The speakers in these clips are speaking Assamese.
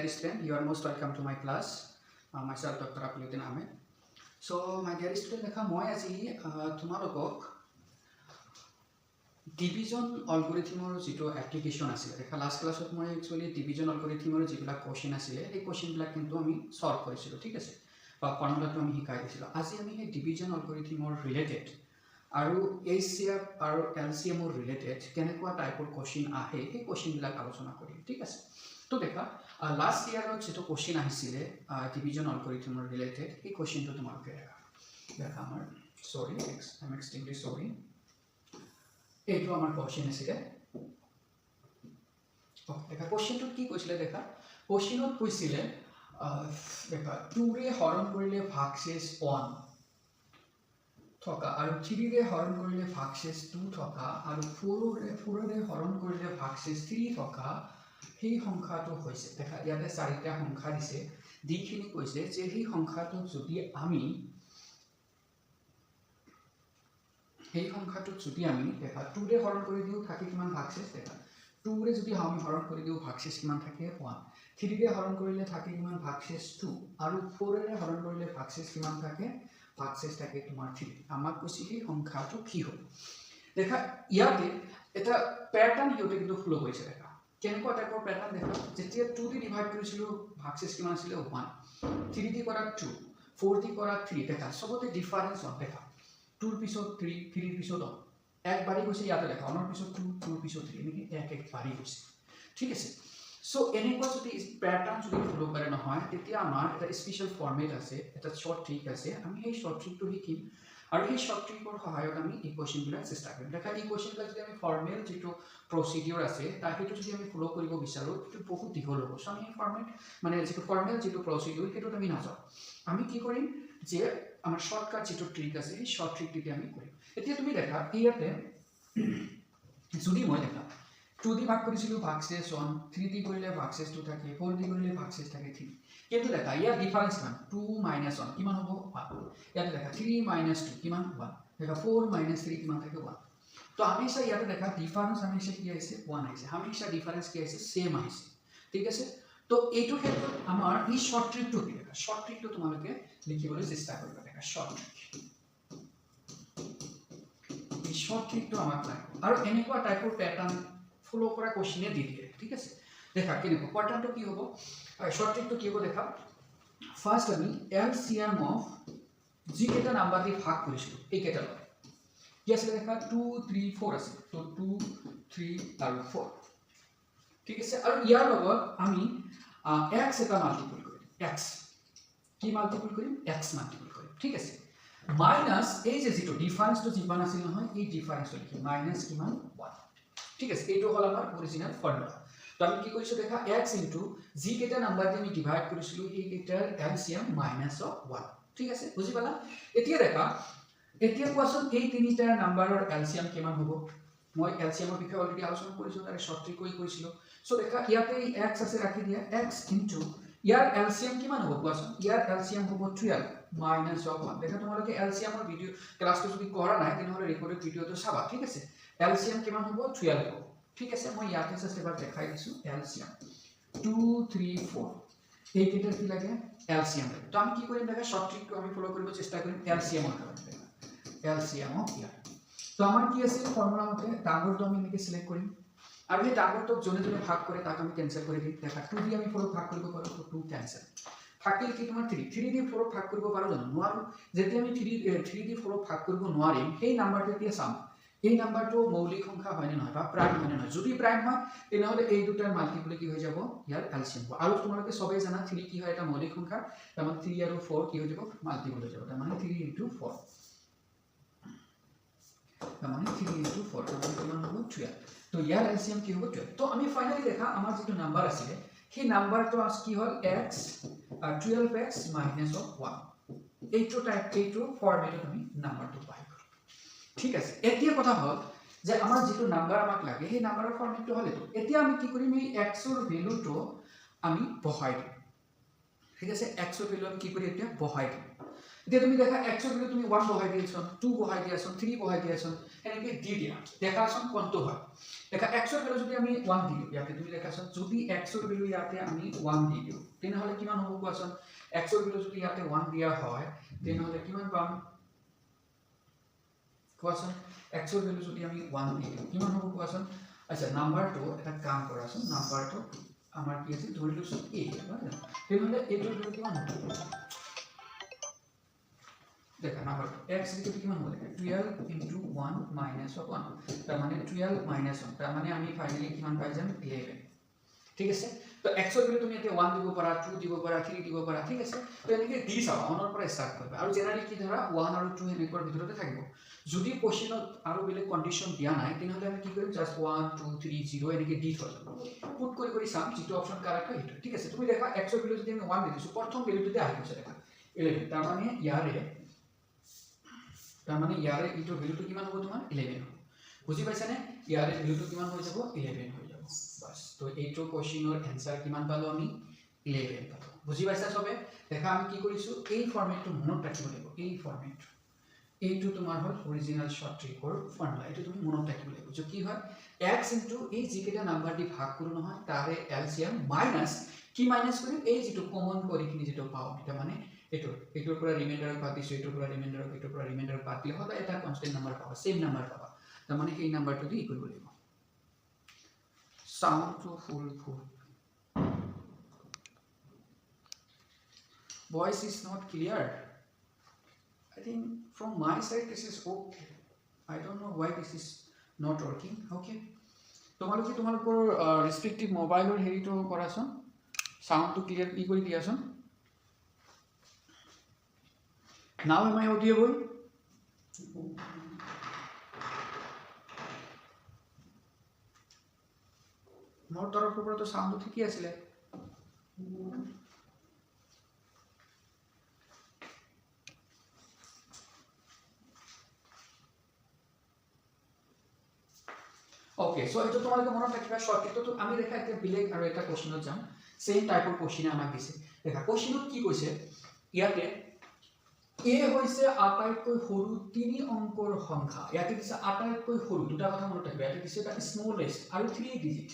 dear student, you are most welcome to my class. Myself, Dr. Apuluddin Ahmed. So, my dear student, देखा मैं आज ही तुम्हारे को division algorithm और जितो application आसिले देखा last class में मैं actually division algorithm और जिबला question आसिले ये question बिला किंतु हमी solve करे चिलो ठीक है से formula तो हमी हिकाई दिसिलो आज ही हमी ये division algorithm और related आरु HCF आरु LCM और related केने को type और question आहे ये question बिला आलोचना करी ठीक है से तो देखा लास्ट ईयर जो क्वेश्चन आहिছিলে डिवीजन अल्गोरिथम रिलेटेड এই কোশ্চেনটো তোমালোকে দেখা আমাৰ সৰি আই এম এক্সট্ৰিমলি সৰি এইটো আমাৰ কোশ্চেন আছিল দেখা কোশ্চেনটো কি কৈছিলে দেখা কোশ্চেনত কৈছিলে দেখা 2 ৰে হৰণ কৰিলে ভাগশেষ 1 থকা আৰু 3 ৰে হৰণ কৰিলে ভাগশেষ 2 থকা আৰু 4 ৰে হৰণ কৰিলে ভাগশেষ 3 থকা সেই সংখ্যাটো হৈছে দেখা ইয়াতে চাৰিটা সংখ্যা দিছে দিখিনি কৈছে যে সেই সংখ্যাটো যদি আমি দেখা 2 ৰে হৰণ কৰি দিও থাকে কিমান ভাগশেষ দেখা 2 ৰে যদি আমি হৰণ কৰি দিও ভাগশেষ কিমান থাকে 1 3 ৰে হৰণ কৰিলে থাকে কিমান ভাগশেষ 2 আৰু 4 ৰে হৰণ কৰিলে ভাগশেষ কিমান থাকে ভাগশেষ থাকে তোমাৰ 3 আমাক কৈছে সেই সংখ্যাটো কি হ'ব দেখা ইয়াতে এটা প্যাটাৰ্ন হিয়তে কিন্তু ফলো হৈছে দেখা কেনেকুৱা টাইপৰ প্যাটাৰ্ন দেখা যেতিয়া 2 দি ডিভাইড কৰিছিলো ভাগশেষ কিমান আছিল 1 3 দি কৰা 2 4 দি কৰা 3 দেখা সবতে ডিফাৰেন্স অন দেখা 2 ৰ পিছত 3 3 ৰ পিছত এক বাৰি গৈছে ইয়াতে দেখা অনৰ পিছত 2 2 ৰ পিছত 3 নেকি এক বাৰি গৈছে ঠিক আছে সো এনেকুৱা যদি প্যাটাৰ্ন যদি ফলো কৰে নহয় তেতিয়া আমাৰ এটা স্পেশাল ফৰমেট আছে এটা শৰ্ট ট্ৰিক আছে আমি সেই শৰ্ট ট্ৰিকটো শিকিম আৰু এই শৰ্ট ট্ৰিকৰ সহায়ত আমি ইকুৱেশন বিলাক চেষ্টা কৰিম দেখা ইকুৱেশন বিলাক যদি আমি ফৰ্মেল যেটো প্ৰসিডিউৰ আছে তাৰ হেতু যদি আমি ফলো কৰিব বিচাৰো এটো বহুত দীঘল হ'ব সো আমি ফৰ্মেট মানে যেটো ফৰ্মেল যেটো প্ৰসিডিউৰ হেতুত আমি নাযাও আমি কি কৰিম যে আমাৰ শৰ্টকাট যেটো ট্ৰিক আছে এই শৰ্ট ট্ৰিকটি আমি কৰিম এতিয়া তুমি দেখা ইয়াতে যদি মই দেখা 2 দি ভাগ কৰিছিলো ভাগশেষ 1 3 দি কৰিলে ভাগশেষ 2 থাকে 4 দি কৰিলে ভাগশেষ থাকে 3 কিন্তু দেখা ইয়াৰ ডিফাৰেন্স কিমান 2 - 1 কিমান হ'ব 1 ইয়াতে দেখা 3 - 2 কিমান 1 দেখা 4 - 3 কিমান থাকে 1 তো हमेशा ইয়াতে দেখা ডিফাৰেন্স हमेशा কি আছে 1 আছে हमेशा ডিফাৰেন্স কি আছে সেম আছে ঠিক আছে তো এইটো ক্ষেত্ৰত আমাৰ এই শৰ্ট ট্ৰিকটো কি দেখা শৰ্ট ট্ৰিকটো তোমালোকে লিখিবলৈ চেষ্টা কৰিবা দেখা শৰ্ট ট্ৰিক এই শৰ্ট ট্ৰিকটো আমাক লাগে আৰু এনেকুৱা টাইপৰ প্যাটাৰ্ন ফলো কৰা কোশ্চেনে দি দিয়ে ঠিক আছে দেখা কেনেকুৱা প্যাটাৰ্নটো কি হ'ব শৰ্ট ট্ৰিকটো কি হ'ব দেখা ফাৰ্স্ট আমি এলসিএম অফ জি কেটা নাম্বাৰ দি ভাগ কৰিছিলো এই কেটা লয় কি আছে দেখা 2 3 4 আছে তো 2 3 আৰু 4 ঠিক আছে আৰু ইয়াৰ লগত আমি x এটা মাল্টিপল কৰিম x কি মাল্টিপল কৰিম x মাল্টিপল কৰিম ঠিক আছে মাইনাস এই যে যেটো ডিফারেন্সটো যিমান আছিল নহয় এই ডিফারেন্সটো লিখি মাইনাস কিমান 1 ঠিক আছে এইটো হল আমাৰ অৰিজিনাল ফৰ্মুলা তো আমি কি কৰিছো দেখা x ইনটু জি কেটা নাম্বাৰ দি আমি ডিভাইড কৰিছিলো এই কেটাৰ এলসিএম -1 ঠিক আছে বুজি পালা এতিয়া দেখা এতিয়া কোৱাচোন এই তিনিটা নাম্বাৰৰ এলসিএম কিমান হ'ব মই এলসিএমৰ বিষয়ে অলৰেডি আলোচনা কৰিছো তাৰে শৰ্ট ট্ৰিক কৰিছিলো সো দেখা ইয়াতে x আছে ৰাখি দিয়া x ইনটু ইয়াৰ এলসিএম কিমান হ'ব কোৱাচোন ইয়াৰ এলসিএম হ'ব 12 -1 দেখা তোমালোকে এলসিএমৰ ভিডিও ক্লাছটো যদি কৰা নাই তেনেহলে ৰেকৰ্ডেড ভিডিওটো চাবা ঠিক আছে এলসিএম কিমান হ'ব 12 হ'ব ঠিক আছে মই ইয়াতে জাস্ট এবাৰ দেখাই দিছো এলসিএম 2 3 4 এই কেটাৰ কি লাগে এলসিএম লাগে তো আমি কি কৰিম দেখা শৰ্ট ট্ৰিকটো আমি ফলো কৰিব চেষ্টা কৰিম এলসিএম ৰ কাৰণে এলসিএম অফ ইয়াৰ তো আমাৰ কি আছে ফৰ্মুলা মতে ডাঙৰটো আমি এনেকৈ সিলেক্ট কৰিম আৰু এই ডাঙৰটোক জনে জনে ভাগ কৰে তাক আমি কেনসেল কৰি দিম দেখা 2 দি আমি 4 ভাগ কৰিব পাৰো তো 2 কেনসেল থাকিল কি তোমাৰ 3 3 দি 4 ভাগ কৰিব পাৰো জানো নোৱাৰো যেতিয়া আমি 3 দি 4 ভাগ কৰিব নোৱাৰিম সেই নাম্বাৰটো এতিয়া চাম এই নাম্বাৰটো মৌলিক সংখ্যা হয় নে নহয় বা প্ৰাইম হয় নে নহয় যদি প্ৰাইম হয় তেনেহলে এই দুটাৰ মাল্টিপল কি হৈ যাব ইয়াৰ এলসিএম হ'ব আৰু তোমালোকে সবেই জানা 3 কি হয় এটা মৌলিক সংখ্যা তাৰমানে 3 আৰু 4 কি হৈ যাব মাল্টিপল হৈ যাব তাৰমানে 3 * 4 তাৰমানে 3 * 4 তাৰমানে কিমান হ'ব 12 তো ইয়াৰ এলসিএম কি হ'ব 12 তো আমি ফাইনালি দেখা আমাৰ যেটো নাম্বাৰ আছিল সেই নাম্বাৰটো আস কি হ'ল x 12x - 1 এইটো ফৰমেটত আমি নাম্বাৰটো পাই ঠিক আছে এতিয়া কথা হল যে আমাৰ যেটো নাম্বাৰ আমাক লাগে সেই নাম্বাৰৰ ফৰমেটটো হল এটো এতিয়া আমি কি কৰিম এই x ৰ ভ্যালুটো আমি বহাই দিম ঠিক আছে x ৰ ভ্যালু কি কৰি এতিয়া বহাই দিম এতিয়া তুমি দেখা x ৰ ভ্যালু তুমি 1 বহাই দিয়াছন 2 বহাই দিয়াছন 3 বহাই দিয়াছন এনেকৈ দি দিয়া দেখাছন কোনটো হয় দেখা x ৰ ভ্যালু যদি আমি 1 দিও ইয়াতে তুমি দেখাছন যদি x ৰ ভ্যালু ইয়াতে আমি 1 দি দিও তেনেহলে কিমান হ'ব কোৱাছন x ৰ ভ্যালু যদি ইয়াতে 1 দিয়া হয় তেনেহলে কিমান পাম কোৱাছন x ৰ ভ্যালু যদি আমি 1 দি দিও কিমান হ'ব কোৱাছন আচ্ছা নাম্বাৰটো এটা কাম কৰাছন নাম্বাৰটো আমাৰ কি আছে ধৰি লৈছো a হয় তেনেহলে এইটোৰ ভ্যালু কিমান হ'ব देखा नंबर x इक्वल टू किमान होले 12 into 1 minus 1 তার মানে 12 minus 1 তার মানে আমি ফাইনালি কিমান পাই যাম 11 ঠিক আছে তো x এর ভ্যালু তুমি এতে 1 দিব পারা 2 দিব পারা 3 দিব পারা ঠিক আছে তো এনেকে দি চাও অনৰ পৰা স্টাৰ্ট কৰিবা আৰু জেনাৰেলি কি ধৰা 1 আৰু 2 এনেকৰ ভিতৰতে থাকিব যদি কোশ্চেনত আৰু বেলেগ কন্ডিশন দিয়া নাই তেনেহলে আমি কি কৰিম জাস্ট 1 2 3 0 এনেকে দি থৈ যাব পুট কৰি চাম যেটো অপচন কারেক্ট হয় ঠিক আছে তুমি দেখা x এর ভ্যালু যদি আমি 1 দি দিছো প্ৰথম ভ্যালুটোতে আহি গৈছে দেখা 11 তাৰ মানে ইয়াৰে তাৰ মানে ইয়াৰে ইটো ভ্যালুটো কিমান হ'ব তোমাৰ 11 হ'ব বুজি পাইছা নে ইয়ারে ভ্যালুটো কিমান হৈ যাব 11 হৈ যাব বাস তো এইটো কোশ্চেনৰ आंसर কিমান পালো আমি 11 পালো বুজি পাইছা সবে দেখা আমি কি কৰিছো এই ফৰম্যাটটো মনত ৰাখিব লাগিব এই ফৰম্যাট এইটো তোমাৰ হল অৰিজিনাল শৰ্ট ট্ৰিকৰ ফৰ্মুলা এইটো তুমি মনত ৰাখিব লাগিব যে কি হয় x এই যিকেটা নাম্বাৰ দি ভাগ কৰো নহয় তাৰে এলসিএম মাইনাস কি মাইনাস কৰিম এই যেটো কমন কৰি কিনি যেটো পাও এটা মানে এটোৰ পৰা ৰিমাইন্ডাৰ বাদ দিছো এটোৰ পৰা ৰিমাইন্ডাৰ বাদ দিলে হলে এটা কনস্ট্যান্ট নাম্বাৰ পাবা সেম নাম্বাৰ পাবা তাৰ মানে এই নাম্বাৰটো দি কৰিব লাগিব sound to full voice is not clear I think from my side this is okay I don't know why this is not working okay তোমালোকৰ ৰেস্ট্ৰিক্টিভ মোবাইলৰ হেৰিটো কৰাছন সাউন্ডটো ক্লিয়াৰ কি কৰি দিয়াছন Now am I audible? মোৰ তৰফৰ পৰা তো সাউন্ড ঠিকই আছিল ओके सो এটো তোমালোকে মনত ৰাখিবা শৰ্টকাটটো তো আমি দেখা এটা বিলেগ আৰু এটা কোশ্চেনত যাম সেম টাইপৰ কোশ্চেন আমাক দিছে দেখা কোশ্চেনত কি কৈছে ইয়াতে এ হৈছে আটাইতকৈ সৰু তিনি অংকৰ সংখ্যা ইয়াতে দিছে আটাইতকৈ সৰু দুটা কথা মনত ৰাখিবা ইয়াতে দিছে এটা স্মলেষ্ট আৰু 3 ডিজিট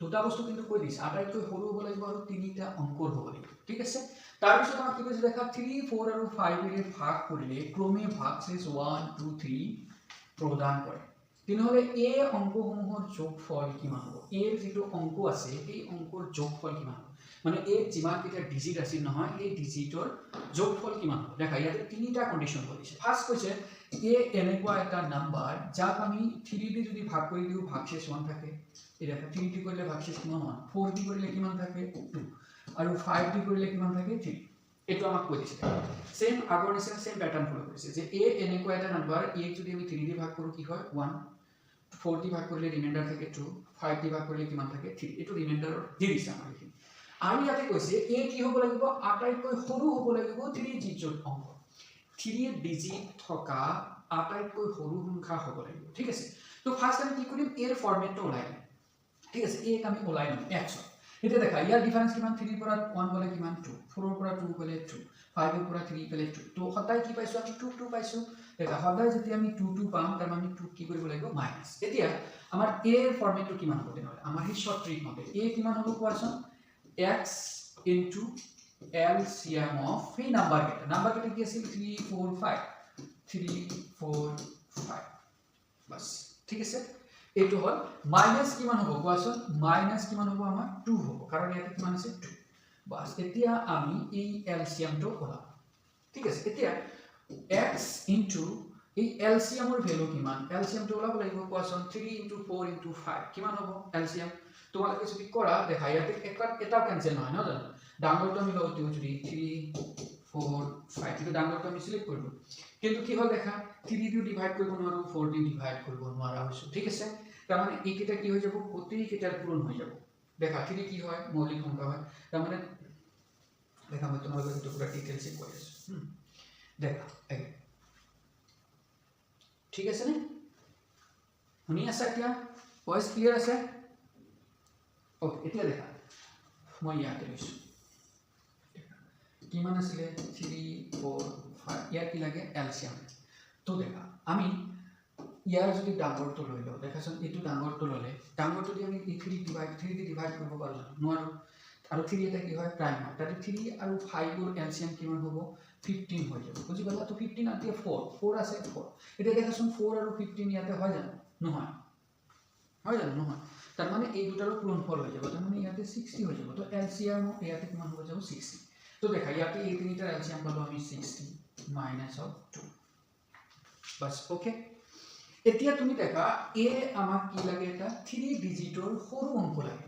দুটা বস্তু কিন্তু কৈ দিছে আটাইতকৈ সৰু হ'ব লাগিব আৰু তিনিটা অংকৰ হ'ব লাগিব ঠিক আছে তাৰ পিছত আমাক কি কৈছে দেখা 3 4 আৰু 5 এৰে ভাগ কৰিলে ক্ৰমে ভাগশেষ 1 2 3 প্ৰদান কৰে তেনেহলে এ অংকসমূহৰ যোগফল কিমান হ'ব এৰ যেটো অংক আছে এই অংকৰ যোগফল কিমান হ'ব মানে এ যিমান কিটা ডিজিট আছিল নহয় এই ডিজিটৰ যোগফল কিমান হ'ব দেখা ইয়াতে তিনিটা কন্ডিশন কৰিছে ফাৰ্স্ট কৈছে এ এনেকুৱা এটা নাম্বাৰ যাক আমি 3 দি যদি ভাগ কৰি দিও ভাগশেষ 1 থাকে এই দেখা 3 দি কৰিলে ভাগশেষ কিমান 1 4 দি কৰিলে কিমান থাকে 2 আৰু 5 দি কৰিলে কিমান থাকে 3 এটো আমাক কৈ দিছে সেম আগৰ নিচিনা সেম প্যাটাৰ্ন ফলো কৰিছে যে এ এনেকুৱা এটা নাম্বাৰ এ যদি আমি 3 দি ভাগ কৰো কি হয় 1 4 দি ভাগ কৰিলে ৰিমাইন্ডাৰ থাকে 2 5 দি ভাগ কৰিলে কিমান থাকে 3 এটো ৰিমাইন্ডাৰৰ দি দিছে আমাক আৰু ইয়াতে কৈছে এ কি হ'ব লাগিব আটাইতকৈ সৰু হ'ব লাগিব 3 ডিজিট অংক 3 ডিজিট থকা আটাইতকৈ সৰু সংখ্যা হ'ব লাগিব ঠিক আছে তো ফাৰ্স্ট আমি কি কৰিম এৰ ফৰম্যাটটো ওলাই লম ঠিক আছে এ আমি ওলাই লম x এটা দেখা ইয়াৰ ডিফাৰেন্স কিমান 3 ৰ পৰা 1 গলে কিমান 2 4 ৰ পৰা 2 গলে 2 5 ৰ পৰা 3 গলে 2 তো সদায় কি পাইছো আমি 2 2 পাইছো দেখা সদায় যদি আমি 2 2 পাম তাৰ মানে 2 কি কৰিব লাগিব মাইনাস এতিয়া আমাৰ a এৰ ফৰম্যাটটো কিমান হ'ব তেনেহলে আমাৰ হি শৰ্ট ট্ৰিক মতে a কিমান হ'ব কোৱাচোন x into LCM of এই নাম্বার কেটা কি আছিল 3 4 5 3 4 5 বাস ঠিক আছে এইটো হল মাইনাস কিমান হ'ব কোৱাচোন মাইনাস কিমান হ'ব আমাৰ 2 হ'ব কাৰণ ইয়াতে কিমান আছে 2 বাস এতিয়া আমি এই LCM টো ওলাম ঠিক আছে এতিয়া x into এই LCM ৰ ভ্যালু কিমান LCM টো ওলাব লাগিব কোৱাচোন 3 into 4 into 5 কিমান হ'ব LCM তোমালোকে যদি কৰা দেখা ইয়াতে এটা ক্যান্সেল নহয় ন জানো ডাঙৰটো আমি লও যদি 3 4 5 এটা ডাঙৰটো আমি সিলেক্ট কৰিব কিন্তু কি হল দেখা 3 দি ডিভাইড কৰিব নোৱাৰো 4 দি ডিভাইড কৰিব নোৱাৰা হৈছো ঠিক আছে তাৰ মানে এইকেইটা কি হৈ যাব গোটেই কেইটাৰ পূৰণ হৈ যাব দেখা 3 কি হয় মৌলিক সংখ্যা হয় তাৰ মানে দেখা মই তোমালোকক এটা পুৰা ডিটেইলস কৈ আছো দেখা ঠিক আছে নে শুনি আছা এতিয়া ভয়েস ক্লিয়াৰ আছে ওকে এতিয়া দেখা মই ইয়াতে লৈছো কিমান আছিলে 3 4 5 ইয়াৰ কি লাগে এলচিয়াম তো দেখা আমি ইয়াৰ যদি ডাঙৰটো লৈ লওঁ দেখাচোন এইটো ডাঙৰটো ল'লে ডাঙৰটো দি আমি 3 দি ডিভাইড কৰিব পাৰোঁ নোৱাৰোঁ আৰু 3 এটা কি হয় প্ৰাইম হয় তাতে 3 আৰু 5 ৰ এলচিয়াম কিমান হ'ব 15 হৈ যাব বুজি পালা তো 15 আৰু 4 আছে 4 এটা দেখাচোন 4 আৰু 15 ইয়াতে হয় জানো নহয় হয় জানো নহয় তাৰ মানে এই দুটাৰ গুণফল হৈ যাব তাৰ মানে ইয়াতে 60 হৈ যাব তো এলচিয়াম ইয়াতে কিমান হৈ যাব 60 তো দেখা ইয়াতে এই তিনিটাৰ এলচিয়াম পালো আমি 60 মাইনাস অফ 2 বাস ওকে এতিয়া তুমি দেখা এ আমাক কি লাগে এটা 3 ডিজিটৰ সৰু অংক লাগে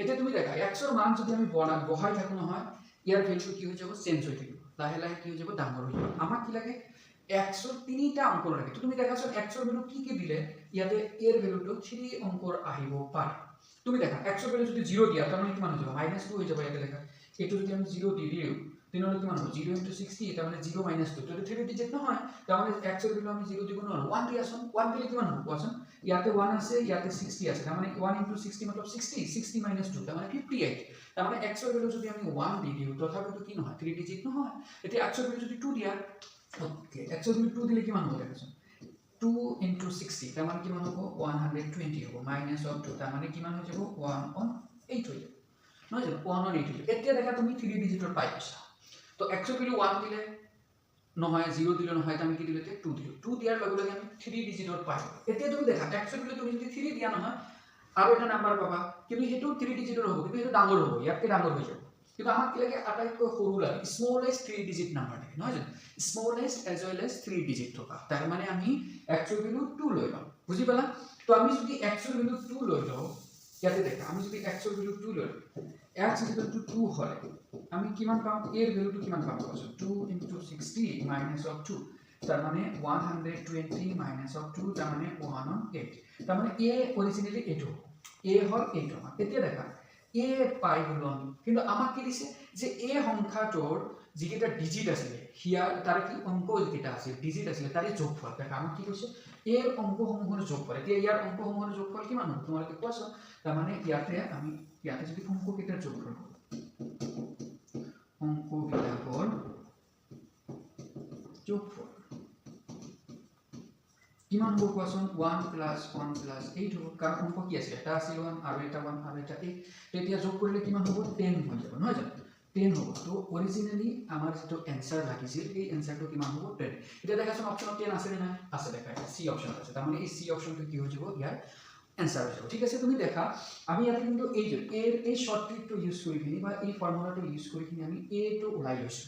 এতিয়া তুমি দেখা x ৰ মান যদি আমি বহাই থাকো নহয় ইয়াৰ ভ্যালু কি হৈ যাব চেঞ্জ হৈ থাকিব লাহে লাহে কি হৈ যাব ডাঙৰ হৈ যাব আমাক কি লাগে x ৰ তিনিটা অংক লাগে তো তুমি দেখাছো x ৰ ভ্যালু কি কি দিলে ইয়াতে a ৰ ভ্যালুটো 3 অংকৰ আহিব পাৰে তুমি দেখা x ৰ ভ্যালু যদি 0 দিয়া তাৰ মানে কিমান হৈ যাব -2 হৈ যাব ইয়াতে লেখা এটো যদি আমি 0 দি দিও তেনেহলে কিমান হ'ব 0 * 60 এটা মানে 0 - 2 তো 3 ডিজিট নহয় তাৰ মানে x ৰ ভ্যালু আমি 0 দিব নোৱাৰো 1 দিয়াছোন 1 দিলে কিমান হ'ব কোৱাচোন ইয়াতে 1 আছে ইয়াতে 60 আছে তাৰ মানে 1 * 60 मतलब 60 60 - 2 তাৰ মানে 58 তাৰ মানে x ৰ ভ্যালু যদি আমি 1 দি দিও তথাপিতো কি নহয় 3 ডিজিট নহয় এতিয়া x ৰ ভ্যালু যদি 2 দিয়া ওকে x ৰ ভ্যালু 2 দিলে কিমান হ'ব দেখাচোন 2 * 60 তাৰ মানে কিমান হ'ব 120 হ'ব -2 তাৰ মানে কিমান হৈ যাব 1 on 8 হৈ যাব নহয় জানো 1 on 8 হৈ যাব এতিয়া দেখা তুমি 3 ডিজিটৰ পাই গৈছা তো x ৰ ভ্যালু 1 দিলে নহয় 0 দিলে নহয় আমি কি দিলে 2 দিলো 2 দিয়াৰ লগে লগে আমি 3 ডিজিটৰ পাই এতিয়া তুমি দেখা x ৰ ভ্যালু তুমি যদি 3 দিয়া নহয় আৰু এটা নাম্বাৰ পাবা কিন্তু হেতু 3 ডিজিটৰ হ'ব কিন্তু হেতু ডাঙৰ হ'ব ইয়াতকে ডাঙৰ হৈ যাব কিন্তু আমাক কি লাগে আটাইতকৈ সৰু লাগে স্মলেষ্ট 3 ডিজিট নাম্বাৰ লাগে নহয় জানো smallest as well as 3 digit থকা তাৰ মানে আমি x ৰ ভ্যালু 2 লৈ লম বুজি পালা তো আমি যদি x ৰ ভ্যালু 2 লৈ লও ইয়াতে দেখা আমি যদি x ৰ ভ্যালু 2 লৈ x = 2 হয় আমি কিমান পাম a এর ভ্যালুটো কিমান পাম কোৱাচোন 2 * 60 মাইনাস অফ 2 তার মানে 120 মাইনাস অফ 2 তার মানে 1 on 8 তার মানে a অরিজিনালি এটো a হল এটো এতিয়া দেখা a পাই গলো আমি কিন্তু আমাক কি দিছে যে a সংখ্যাটোৰ যিকেইটা ডিজিট আছে হিয়া তার কি অংক যেটা আছে ডিজিট আছে তারে যোগফল দেখা আমাক কি কৈছে a এর অংকসমূহৰ যোগফল এতিয়া ইয়াৰ অংকসমূহৰ যোগফল কিমান হ'ব তোমালোকে কোৱাচোন তাৰ মানে ইয়াতে আমি ইয়াতে যদি অংককেইটাৰ যোগফল অংকবিলাকৰ যোগফল কিমান হ'ব কোৱাচোন 1 + 1 + 8 হ'ব কাৰণ অংক কি আছে এটা আছিল 1 আৰু এটা 1 আৰু এটা 8 তেতিয়া যোগ কৰিলে কিমান হ'ব 10 হৈ যাব নহয় জানো 10 হ'ব তো অৰিজিনালি আমাৰ যেটো आंसर লাগিছিল এই आंसरটো কিমান হ'ব 10 এতিয়া দেখাচোন অপচনত 10 আছে নে নাই আছে দেখা সি অপচন আছে তাৰ মানে এই সি অপচনটো কি হৈ যাব ইয়াৰ आंसर হৈ যাব ঠিক আছে তুমি দেখা আমি ইয়াতে কিন্তু এই শর্ট ট্রিকটো ইউজ কৰি কিনি বা এই ফৰ্মুলাটো ইউজ কৰি কিনি আমি a টো ওলাই লৈছো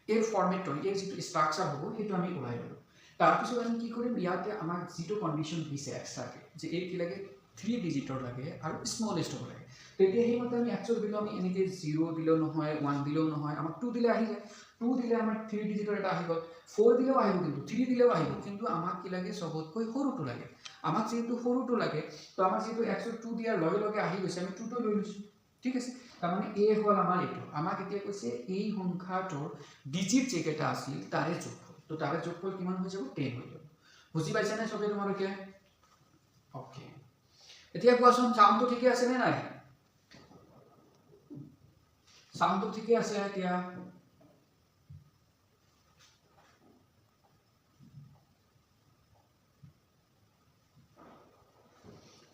এই ফৰম্যাটটো এই যেটো স্ট্ৰাকচাৰ হ'ব হেতু আমি ওলাই ললো তাৰ পিছত আমি কি কৰিম ইয়াতে আমাক যেটো কন্ডিশন দিছে এক্সট্ৰাকে যে এই কি লাগে 3 ডিজিটৰ লাগে আৰু স্মলেষ্ট হ'ব লাগে তেতিয়া সেই মতে আমি एक्चुअल ভ্যালু আমি এনেকে 0 দিলেও নহয় 1 দিলেও নহয় আমাক 2 দিলে আহি যায় 2 দিলে আমাৰ 3 ডিজিটৰ এটা আহি গল 4 দিলেও আহিব কিন্তু 3 দিলেও আহিব কিন্তু আমাক কি লাগে সবতকৈ সৰুটো লাগে আমাক যেটো সৰুটো লাগে তো আমাৰ যেটো 102 দিয়াৰ লগে লগে আহি গৈছে আমি 2 টো লৈ লৈছো ঠিক আছে তাৰ মানে a হল আমাৰ এটো আমাক এতিয়া কৈছে এই সংখ্যাটোৰ ডিজিট যেটা আছিল তাৰে যোগফল তো তাৰে যোগফল কিমান হৈ যাব 10 হৈ যাব বুজি পাইছা নে সবে তোমালোকে ওকে এতিয়া কোৱাচোন সাউন্ডটো ঠিকে আছে নে নাই সাউন্ডটো ঠিকে আছে এতিয়া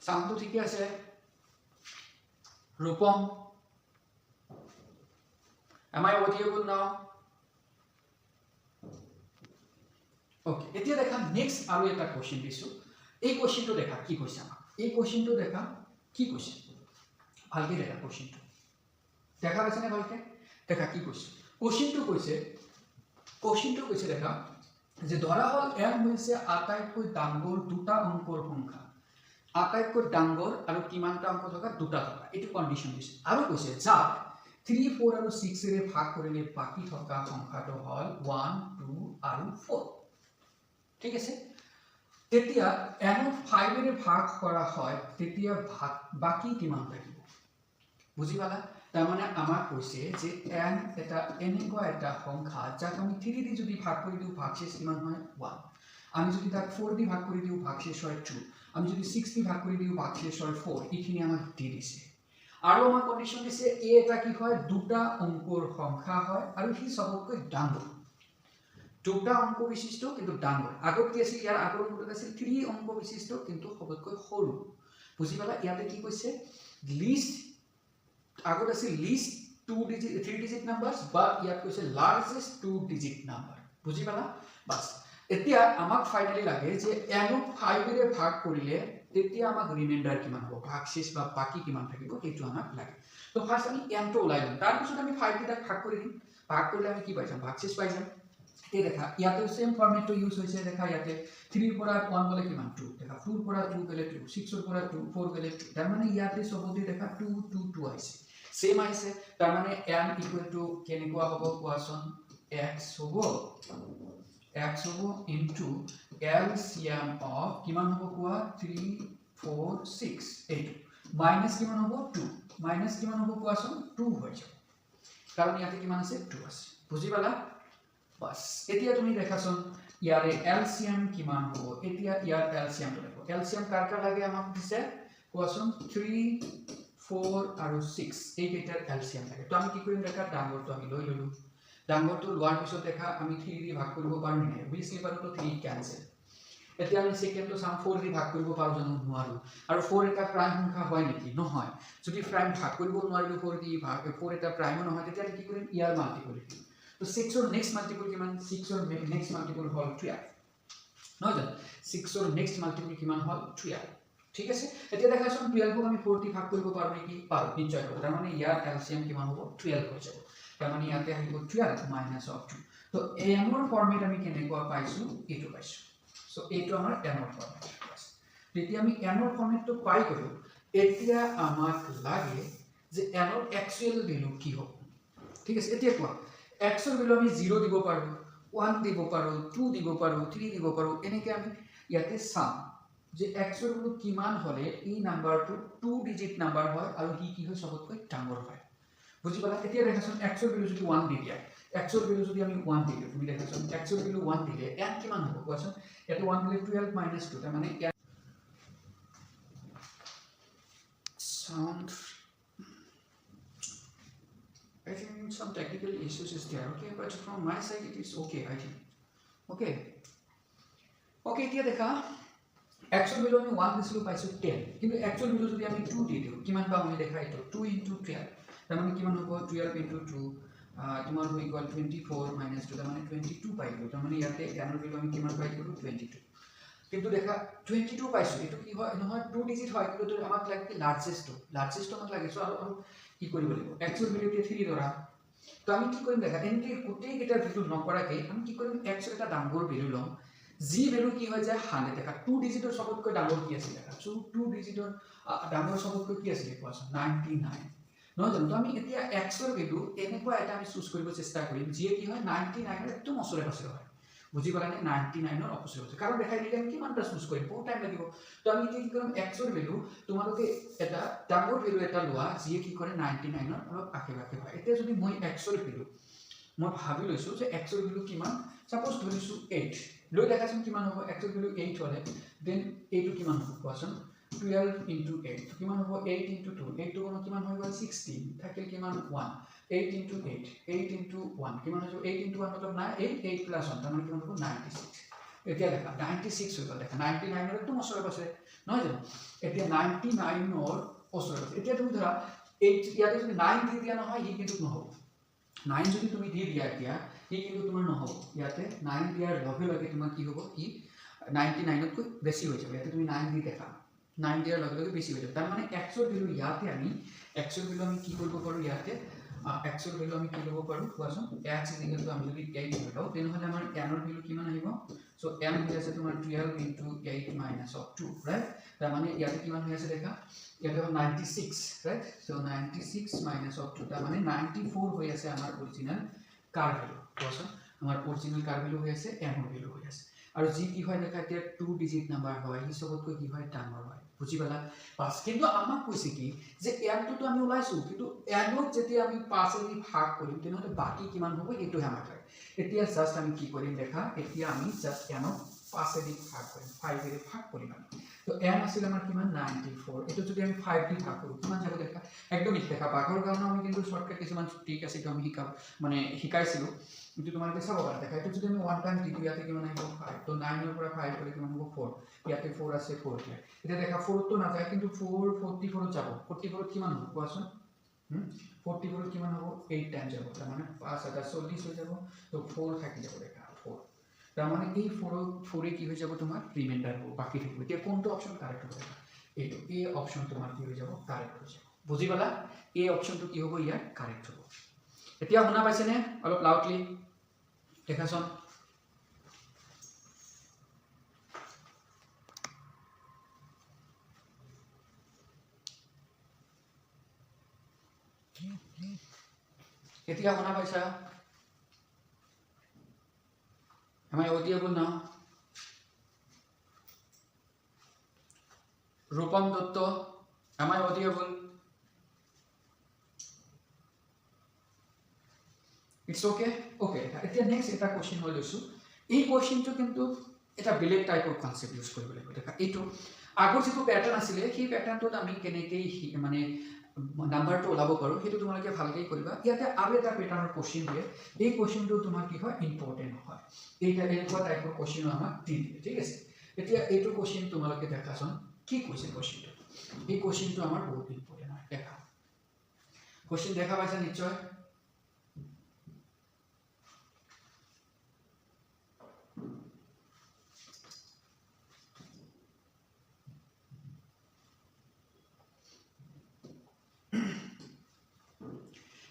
সাউন্ডটো ঠিকে আছে Rupam am I audible now okay এতিয়া দেখা নেক্সট আৰু এটা কোশ্চেন দিছো এই কোশ্চেনটো দেখা কি কৈছে আমাক এই কোশ্চেনটো দেখা কি কৈছে ভালকে দেখা কোশ্চেনটো দেখা পাইছে নে ভালকে দেখা কি কৈছে কোশ্চেনটো কৈছে দেখা যে ধৰা হল m হৈছে আটাইতকৈ ডাঙৰ দুটা অংকৰ সংখ্যা আটাইতকৈ ডাঙৰ আৰু কিমানটা অংক থকা দুটা থকা এটো কন্ডিশন দিছে আৰু কৈছে যাক 3 4 আৰু 6 ৰে ভাগ কৰিলে বাকি থকা সংখ্যাটো হল 1 2 আৰু 4 ঠিক আছে তেতিয়া n 5 ৰে ভাগ কৰা হয় তেতিয়া বাকি কিমান থাকিব বুজি পালা তাৰ মানে আমাক কৈছে যে n এটা এনেকুৱা এটা সংখ্যা যাক আমি 3 দি যদি ভাগ কৰি দিও ভাগশেষ কিমান হয় 1 আমি যদি তাক 4 দি ভাগ কৰি দিও ভাগশেষ হয় 2 আমি যদি 6 দি ভাগ কৰি দিও ভাগশেষ হয় 4 ইখিনি আমাক দি দিছে আৰু আমাৰ কন্ডিশন দিছে এ এটা কি হয় দুটা অংকৰ সংখ্যা হয় আৰু সি সবতকৈ ডাঙৰ দুটা অংক বিশিষ্ট কিন্তু ডাঙৰ আগত কি আছিল ইয়াৰ আগৰ অংকটো আছিল 3 অংক বিশিষ্ট কিন্তু সবতকৈ সৰু বুজি পালা ইয়াতে কি কৈছে লিষ্ট আগত আছিল লিষ্ট 3 digit numbers but ইয়াত কৈছে largest 2 digit number বুজি পালা বাস এতিয়া আমাক ফাইনালি লাগে যে n ক 5 ৰে ভাগ কৰিলে তেতিয়া আমাক ৰিমাইন্ডাৰ কিমান হ'ব ভাগশেষ বা বাকি কিমান থাকিব সেইটো আমাক লাগে তো ফাৰ্স্ট আমি n টো ওলাই লম তাৰ পিছত আমি 5 টা ভাগ কৰি দিম ভাগ কৰিলে আমি কি পাই যাম ভাগশেষ পাই যাম এই দেখা ইয়াতে সেম ফরম্যাটটো ইউজ হৈছে দেখা ইয়াতে 3 পৰা 1 গলে কিমান 2 দেখা 4 পৰা 2 গলে 2 6 ৰ পৰা 2 4 গলে 2 তাৰ মানে ইয়াতে সবতে দেখা 2 2 2 আইছে সেম আইছে তাৰ মানে n ইকুৱেল টু কেনেকুৱা হ'ব কোৱাচোন x হ'ব ইনটু LCM অফ কিমান হ'ব কোৱা 3 4 6 8 মাইনাস কিমান হ'ব 2 মাইনাস কিমান হ'ব কোৱাচোন 2 হৈ যাব কাৰণ ইয়াতে কিমান আছে 2 আছে বুজি পালা বাস এতিয়া তুমি দেখাচোন ইয়াৰে LCM কিমান হ'ব এতিয়া ইয়াৰ LCM টো দেখো LCM কাৰ কাৰ লাগে আমাক দিছে কোৱাচোন 3 4 আৰু 6 এই কেইটাৰ LCM লাগে তো আমি কি কৰিম দেখা ডাঙৰটো আমি লৈ ললো ডাঙৰটো লোৱাৰ পিছত দেখা আমি 3 দি ভাগ কৰিব পাৰো নাই obviously পাৰো তো 3 ক্যান্সেল এতিয়া আমি সেকেন্ডটো সাম 4 দি ভাগ কৰিব পাৰো জানো নোৱাৰো আৰু 4 এটা প্ৰাইম সংখ্যা হয় নেকি নহয় যদি প্ৰাইম ভাগ কৰিব নোৱাৰিলো 4 দি ভাগ 4 এটা প্ৰাইম নহয় তেতিয়া কি কৰিম ইয়াৰ মাল্টিপল তো 6 ৰ নেক্সট মাল্টিপল কিমান 6 ৰ নেক্সট মাল্টিপল হল 12 নহয় জানো 6 ৰ নেক্সট মাল্টিপল কিমান হল 12 ঠিক আছে এতিয়া দেখাচোন 12 ক আমি 4 দি ভাগ কৰিব পাৰো নেকি পাৰো নিশ্চয় পাৰো তাৰ মানে ইয়াৰ LCM কিমান হ'ব 12 হৈ যাব তাৰ মানে ইয়াতে আহিব 12 মাইনাস অফ 2 তো m ৰ ফৰ্মেট আমি কেনেকুৱা পাইছো এটো পাইছো সো এটো আমাৰ m ৰ ফৰ্মেট তেতিয়া আমি m ৰ ফৰ্মেটটো পাই গলো এতিয়া আমাক লাগে যে m ৰ একচুয়াল ভ্যালু কি হ'ব ঠিক আছে এতিয়া কোৱা x ৰ ভ্যালু আমি 0 দিব পাৰো 1 দিব পাৰো 2 দিব পাৰো 3 দিব পাৰো এনেকৈ আমি ইয়াতে চাম যে x ৰ ভ্যালু কিমান হলে এই নাম্বাৰটো 2 ডিজিট নাম্বাৰ হয় আৰু কি হয় সবতকৈ ডাঙৰ হয় বুজি পালা এতিয়া দেখাচোন x ৰ ভ্যালু যদি 1 দি দিয়া x ৰ ভ্যালু যদি আমি 1 দি দিও তুমি দেখাচোন x ৰ ভ্যালু 1 দিলে n কিমান হ'ব কোৱাচোন এটো 1 দিলে 12 - 2 তাৰ মানে sound I think some technical issues is there okay but from my side it is okay I think okay এতিয়া দেখা x ৰ ভ্যালু আমি 1 দিছিলো পাইছো 10 কিন্তু x ৰ ভ্যালু যদি আমি 2 দি দিও কিমান পাম আমি দেখা এটো 2 * 12 তাৰ মানে কিমান হ'ব 12 * 2 তোমাৰ হৈ গল 24 - 2 তাৰ মানে 22 পাই গলো তাৰ মানে ইয়াতে n ৰ ভ্যালু আমি কিমান পাই গলো 22 কিন্তু দেখা 22 পাইছো এটো কি হয় নহয় 2 ডিজিট হয় কিন্তু আমাক লাগে লাৰ্জেস্ট আমাক লাগে সো আৰু কি কৰিব লাগিব x ৰ ভ্যালু 3 ধৰা তো আমি কি কৰিম দেখা এনেকৈ গোটেই কেইটা ভ্যালু নকৰাকে আমি কি কৰিম x ৰ এটা ডাঙৰ ভ্যালু লম জি ভ্যালু কি হয় যায় 100 দেখা 2 ডিজিটৰ সবতকৈ ডাঙৰ কি আছিল দেখা সো 2 ডিজিটৰ ডাঙৰ সবতকৈ কি আছিল কোৱাচোন 99 নহয় জানো তো আমি এতিয়া x ৰ ভ্যালু এনেকুৱা এটা আমি চুজ কৰিব চেষ্টা কৰিম যিয়ে কি হয় 99 ৰ একদম ওচৰে পাছৰে হয় বুজি পালা নে 99 ৰ অপোজিট হৈছে কাৰণ দেখাই দিলে আমি কিমানটা চুজ কৰিম বহুত টাইম লাগিব তো আমি এতিয়া কি কৰিম x ৰ ভ্যালু তোমালোকে এটা ডাঙৰ ভ্যালু এটা লোৱা যিয়ে কি কৰে 99 ৰ অলপ আশে-পাশে হয় এতিয়া যদি মই x ৰ ভ্যালু মই ভাবি লৈছো যে x ৰ ভ্যালু কিমান সাপোজ ধৰিছো 8 লৈ দেখাচোন কিমান হ'ব x ৰ ভ্যালু 8 হলে দেন এইটো কিমান হ'ব কোৱাচোন 12 * 8 কিমান হ'ব 8 * 2 8 টো কিমান হৈ গ'ল 16 থাকিল কিমান 1 8 * 8 8 * 1 কিমান হৈ যাব 8 * 1 मतलब 9 8 + 1 তাৰ মানে কিমান হ'ব 96 এতিয়া দেখা 96 হৈ গ'ল দেখা 99 ৰ একদম ওচৰে পাছৰে নহয় জানো এতিয়া 99 ৰ ওচৰে পাছৰে এতিয়া তুমি ধৰা 8 ইয়াতে যদি 9 দি দিয়া নহয় ই কিন্তু নহব 9 যদি তুমি দি দিয়া এতিয়া ই কিন্তু তোমাৰ নহব ইয়াতে 9 দিয়াৰ লগে লগে তোমাৰ কি হ'ব ই 99 তকৈ বেছি হৈ যাব ইয়াতে তুমি 9 দি দেখা 9 দিয়াৰ লগে লগে বেছি হৈ যাব তাৰ মানে x ৰ ভ্যালু ইয়াতে আমি x ৰ ভ্যালু আমি কি কৰিব পাৰো ইয়াতে x ৰ ভ্যালু আমি কি ল'ব পাৰো কোৱাচোন x = আমি যদি 8 লও তেনেহলে আমাৰ n ৰ ভ্যালু কিমান আহিব সো n হৈ আছে তোমাৰ 12 * 8 - 2 ৰাইট তাৰ মানে ইয়াতে কিমান হৈ আছে দেখা ইয়াতে 96 ৰাইট সো 96 - 2 তাৰ মানে 94 হৈ আছে আমাৰ অৰিজিনাল কাৰ ভ্যালু কোৱাচোন আমাৰ অৰিজিনাল কাৰ ভ্যালু হৈ আছে n ৰ ভ্যালু হৈ আছে আৰু যি কি হয় দেখা এতিয়া 2 ডিজিট নাম্বাৰ হয় ই সবতকৈ কি হয় ডাঙৰ হয় বুজি পালা পাস কিন্তু আমাক কৈছে কি যে n টো আমি ওলাইছো কিন্তু n ক যেতিয়া আমি 5 এ ভাগ কৰিম তেনেহলে বাকি কিমান হ'ব এটো আমাক লাগে এতিয়া জাস্ট আমি কি কৰিম দেখা এতিয়া আমি জাস্ট n ক 5 দি ভাগ কৰিম 5 দি ভাগ কৰিম তো n আছিল আমাৰ কিমান 94 এটো যদি আমি 5 দি ভাগ কৰো কিমান যাব দেখা একদম ঠিক দেখা ভাগৰ কাৰণে আমি কিন্তু শৰ্টকাট কিছুমান ট্ৰিক আছে তো আমি মানে শিকাইছিলো কিন্তু তোমালোকে চাব পাৰা দেখা এটো যদি আমি 1 টাইম দি দিও ইয়াতে কিমান আহিব 5 তো 9 ৰ পৰা 5 কৰি কিমান হ'ব 4 ইয়াতে 4 আছে 4 ক্লিয়াৰ এটা দেখা 4 তো না যায় কিন্তু 4 44 ত যাব 44 ত কিমান হ'ব কোৱাচোন 44 ত কিমান হ'ব 8 টাইম যাব তাৰ মানে 5 এটা 40 হৈ যাব তো 4 থাকি যাব দেখা 4 তাৰ মানে এই 4 কি হৈ যাব তোমাৰ ৰিমাইন্ডাৰ হ'ব বাকি থাকিব এতিয়া কোনটো অপচন কাৰেক্ট হ'ব এইটো এই অপচন তোমাৰ কি হৈ যাব কাৰেক্ট হৈ যাব বুজি পালা এই অপচনটো কি হ'ব ইয়াৰ কারেক্ট হ'ব এতিয়া শুনা পাইছে নে অলপ লাউডলি দেখাচোন এতিয়া শুনা পাইছা Am I audible now? Rupam Dotto, am I audible? It's okay? Okay. এতিয়া next এটা question হল লৈছো এই কোশ্চেনটো কিন্তু এটা বেলেগ টাইপৰ কনসেপ্ট ইউজ কৰিব লাগিব দেখা এইটো আগৰ যেটো প্যাটাৰ্ন আছিল সেই প্যাটাৰ্নটোত আমি কেনেকৈ মানে নাম্বাৰটো ওলাব পাৰো হেতু তোমালোকে ভালকৈ কৰিবা ইয়াতে আৰু এটা প্যাটাৰ্নৰ কোশ্চেন দিয়ে এই কোশ্চেনটো তোমাৰ কি হয় ইম্পৰ্টেন্ট হয় এইটা এনেকুৱা টাইপৰ কোশ্চেন আমাক দি দিয়ে ঠিক আছে এতিয়া এইটো কোশ্চেন তোমালোকে দেখাচোন কি কৈছে কোশ্চেনটো এই কোশ্চেনটো আমাৰ বহুত ইম্পৰ্টেন্ট হয় দেখা কোশ্চেন দেখা পাইছা নিশ্চয়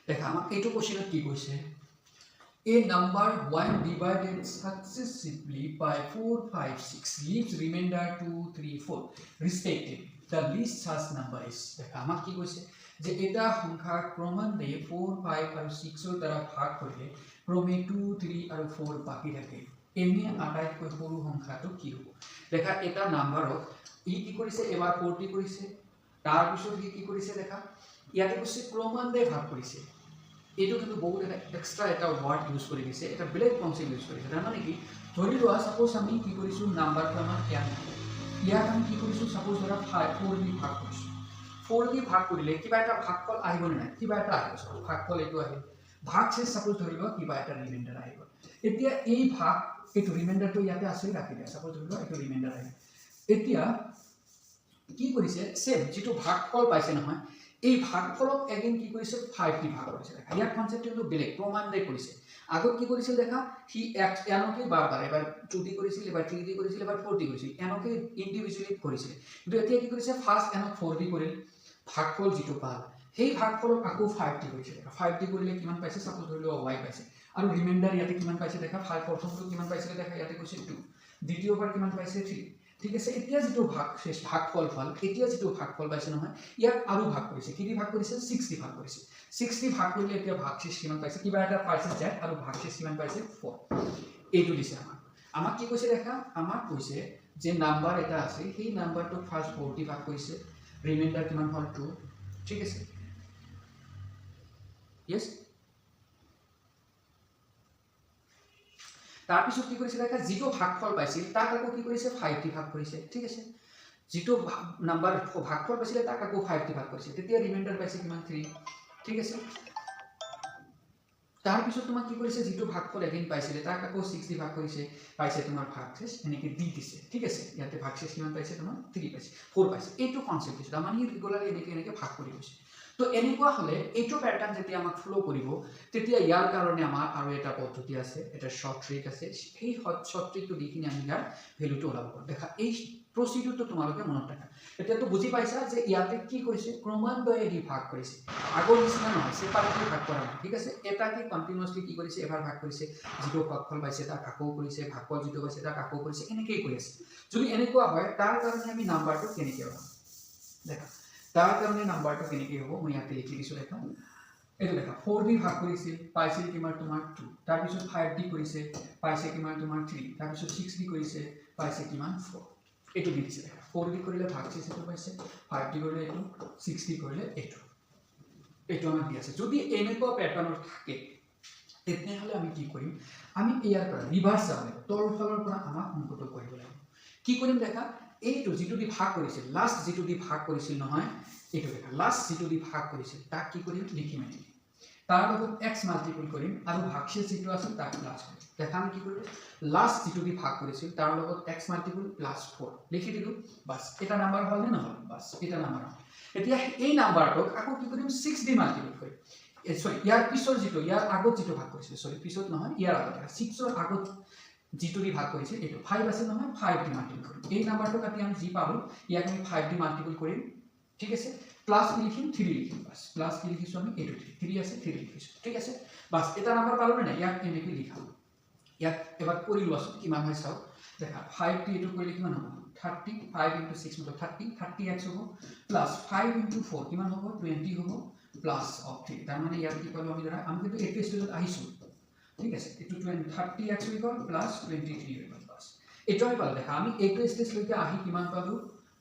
দেখা আমাক এইটো কোশ্চেনত কি কৈছে A number 1 divided successively by 4, 5, 6 leaves remainder 2, 3, 4 respectively. The least such number is. দেখা আমাক কি কৈছে যে এটা সংখ্যা ক্ৰমান্বয়ে 4, 5 আৰু 6 ৰ দ্বাৰা ভাগ কৰিলে ক্ৰমে 2, 3 আৰু 4 বাকি থাকে এনে আটাইতকৈ সৰু সংখ্যাটো কি হ'ব দেখা এটা নাম্বাৰক ই কি কৰিছে এবাৰ 40 কৰিছে তাৰ পিছত কি কৰিছে দেখা ইয়াতে কৈছে ক্ৰমান্বয়ে ভাগ কৰিছে এটো কিন্তু বহুত এটা এক্সট্ৰা এটা ওয়াৰ্ড ইউজ কৰি দিছে এটা বেলেগ কনসেপ্ট ইউজ কৰিছে জানা নেকি ধৰি লোৱা সাপোজ আমি কি কৰিছো নাম্বাৰটো আমাৰ ইয়াত আমি কি কৰিছো সাপোজ ধৰা 4 দি ভাগ কৰিছো 4 দি ভাগ কৰিলে কিবা এটা ভাগফল আহিব নাই কিবা এটা আহিব ভাগফল এটো আহিব ভাগ সে সাপোজ ধৰি লোৱা কিবা এটা ৰিমাইন্ডাৰ আহিব এতিয়া এই ভাগ এটো ৰিমাইন্ডাৰটো ইয়াতে আছে ৰাখি দিয়া সাপোজ ধৰি লোৱা এটো ৰিমাইন্ডাৰ আহিব এতিয়া কি কৰিছে সেম যেটো ভাগফল পাইছে নহয় এই ভাগফলক এগেইন কি কৰিছে 5 দি ভাগ কৰিছে দেখা ইয়াৰ কনসেপ্টটো বেলেগ ক্ৰমান্বয়ে কৰিছে আগত কি কৰিছিল দেখা হি এনকে বাৰবাৰ এবাৰ 2 দি কৰিছিল এবাৰ 3 দি কৰিছিল এবাৰ 4 দি কৰিছিল এনকে ইন্ডিভিজুয়ালি কৰিছিল কিন্তু এতিয়া কি কৰিছে ফাৰ্স্ট এনক 4 দি কৰিল ভাগফল যেটো পাল সেই ভাগফলক আকৌ 5 দি কৰিছে দেখা 5 দি কৰিলে কিমান পাইছে সাপোজ ধৰি লোৱা y পাইছে আৰু ৰিমাইন্ডাৰ ইয়াতে কিমান পাইছে দেখা 5 প্ৰথমটো কিমান পাইছে দেখা ইয়াতে কৈছে 2 দ্বিতীয়বাৰ কিমান পাইছে 3 ঠিক আছে এতিয়া যেটো ভাগফল ফল এতিয়া যেটো ভাগফল পাইছে নহয় ইয়াক আৰু ভাগ কৰিছে কি দি ভাগ কৰিছে 6 দি ভাগ কৰিছে 6 দি ভাগ কৰিলে এতিয়া ভাগশেষ কিমান পাইছে কিবা এটা পাইছে যায় আৰু ভাগশেষ কিমান পাইছে 4 এইটো দিছে আমাক কি কৈছে দেখা আমাক কৈছে যে নাম্বাৰ এটা আছে সেই নাম্বাৰটো ফাৰ্স্ট 4 দি ভাগ কৰিছে ৰিমাইন্ডাৰ কিমান হল 2 ঠিক আছে यस তাৰ পিছত কি কৰিছে দেখা যেটো ভাগফল পাইছিল তাক আকৌ কি কৰিছে 5 দি ভাগ কৰিছে ঠিক আছে যেটো নাম্বাৰ ভাগফল পাইছিল তাক আকৌ 5 দি ভাগ কৰিছে তেতিয়া ৰিমাইন্ডাৰ পাইছে কিমান 3 ঠিক আছে তাৰ পিছত তোমাক কি কৰিছে যেটো ভাগফল এগেইন পাইছিল তাক আকৌ 6 দি ভাগ কৰিছে পাইছে তোমাৰ ভাগশেষ এনেকে দি দিছে ঠিক আছে ইয়াতে ভাগশেষ কিমান পাইছে তোমাৰ 3 পাইছে 4 পাইছে এইটো কনসেপ্ট দিছে মানে ৰেগুলাৰলি এনেকে ভাগ কৰি গৈছে তো এনেকুৱা হলে এইটো প্যাটাৰ্ন যেতিয়া আমাক ফলো কৰিব তেতিয়া ইয়াৰ কাৰণে আমাৰ আৰু এটা পদ্ধতি আছে এটা শৰ্ট ট্ৰিক আছে সেই শৰ্ট ট্ৰিকটো দেখিনে আমি ইয়াৰ ভ্যালুটো ওলাব পাৰো দেখা এই প্ৰসিডিউৰটো তোমালোকে মনত ৰাখা এতিয়াতো বুজি পাইছা যে ইয়াতে কি কৰিছে ক্ৰমান্বয়ে দি ভাগ কৰিছে আগৰ নিচিনা নহয় সেপাৰেটলি ভাগ কৰা ঠিক আছে এটা কি কন্টিনিউয়াসলি কি কৰিছে এবাৰ ভাগ কৰিছে যেটো ভাগফল পাইছে তাক আকৌ কৰিছে ভাগফল যেটো পাইছে তাক আকৌ কৰিছে এনেকৈ কৰি আছে যদি এনেকুৱা হয় তাৰ কাৰণে আমি নাম্বাৰটো কেনেকৈ পাম দেখা তাৰ কাৰণে নাম্বাৰটো কেনেকৈ হ'ব মই ইয়াতে লিখি দিছো দেখা এটো দেখা 4 দি ভাগ কৰিছিল পাইছিল কিমান তোমাৰ 2 তাৰ পিছত 5 দি কৰিছে পাইছে কিমান তোমাৰ 3 তাৰ পিছত 6 দি কৰিছে পাইছে কিমান 4 এটো দিছে দেখা 4 দি কৰিলে ভাগশেষ এটো পাইছে 5 দি কৰিলে এটো 6 দি কৰিলে এটো আমাৰ দি আছে যদি এনেকুৱা প্যাটাৰ্নৰ থাকে তেতিয়াহ'লে আমি কি কৰিম আমি ইয়াৰ পৰা ৰিভাৰ্স যাব লাগিব তলফালৰ পৰা আমাক অংকটো কৰিব লাগিব কি কৰিম দেখা এইটো যিটো দি ভাগ কৰিছিল লাষ্ট যিটো দি ভাগ কৰিছিল নহয় এইটো দেখা লাষ্ট যিটো দি ভাগ কৰিছিল তাক কি কৰিম লিখিম এনে তাৰ লগত x মাল্টিপল কৰিম আৰু ভাগশেষ যিটো আছে তাক প্লাস কৰিম দেখা আমি কি কৰিম লাষ্ট যিটো দি ভাগ কৰিছিল তাৰ লগত x মাল্টিপল প্লাস 4 লিখি দিলো বাস এটা নাম্বাৰ হ'ল নে নহল বাস এটা নাম্বাৰ এতিয়া এই নাম্বাৰটোক আকৌ কি কৰিম 6 দি মাল্টিপল কৰিম সৰি ইয়াৰ পিছৰ যেটো ইয়াৰ আগত যেটো ভাগ কৰিছিল সৰি পিছত নহয় ইয়াৰ আগত 6 ৰ আগত যেটো দি ভাগ কৰিছিল এটো 5 আছে নহয় 5 দি মাল্টিপল কৰিম এই নাম্বাৰটো কাটি আমি যি পালো ইয়াক আমি 5 দি মাল্টিপল কৰিম ঠিক আছে প্লাস কি লিখিম 3 লিখিম বাস প্লাস কি লিখিছো আমি এটো 3 আছে 3 লিখিছো ঠিক আছে বাস এটা নাম্বাৰ পালো না ইয়াক এনেকৈ লিখাম ইয়াক এবাৰ কৰি লোৱাছো কিমান হয় চাও দেখা 5 টি এটো কৰিলে কিমান হ'ব 35 into 6 मतलब 30x হ'ব প্লাস 5 into 4 কিমান হ'ব 20 হ'ব প্লাস অফ 3 তাৰ মানে ইয়াৰ কি পালো আমি ধৰা আমি কিন্তু এইটো স্টেজত আহিছো ঠিক আছে এটো 30x হৈ গল প্লাস 23 হৈ গল বাস এটো আমি পালো দেখা আমি এইটো স্টেজ লৈকে আহি কিমান পালো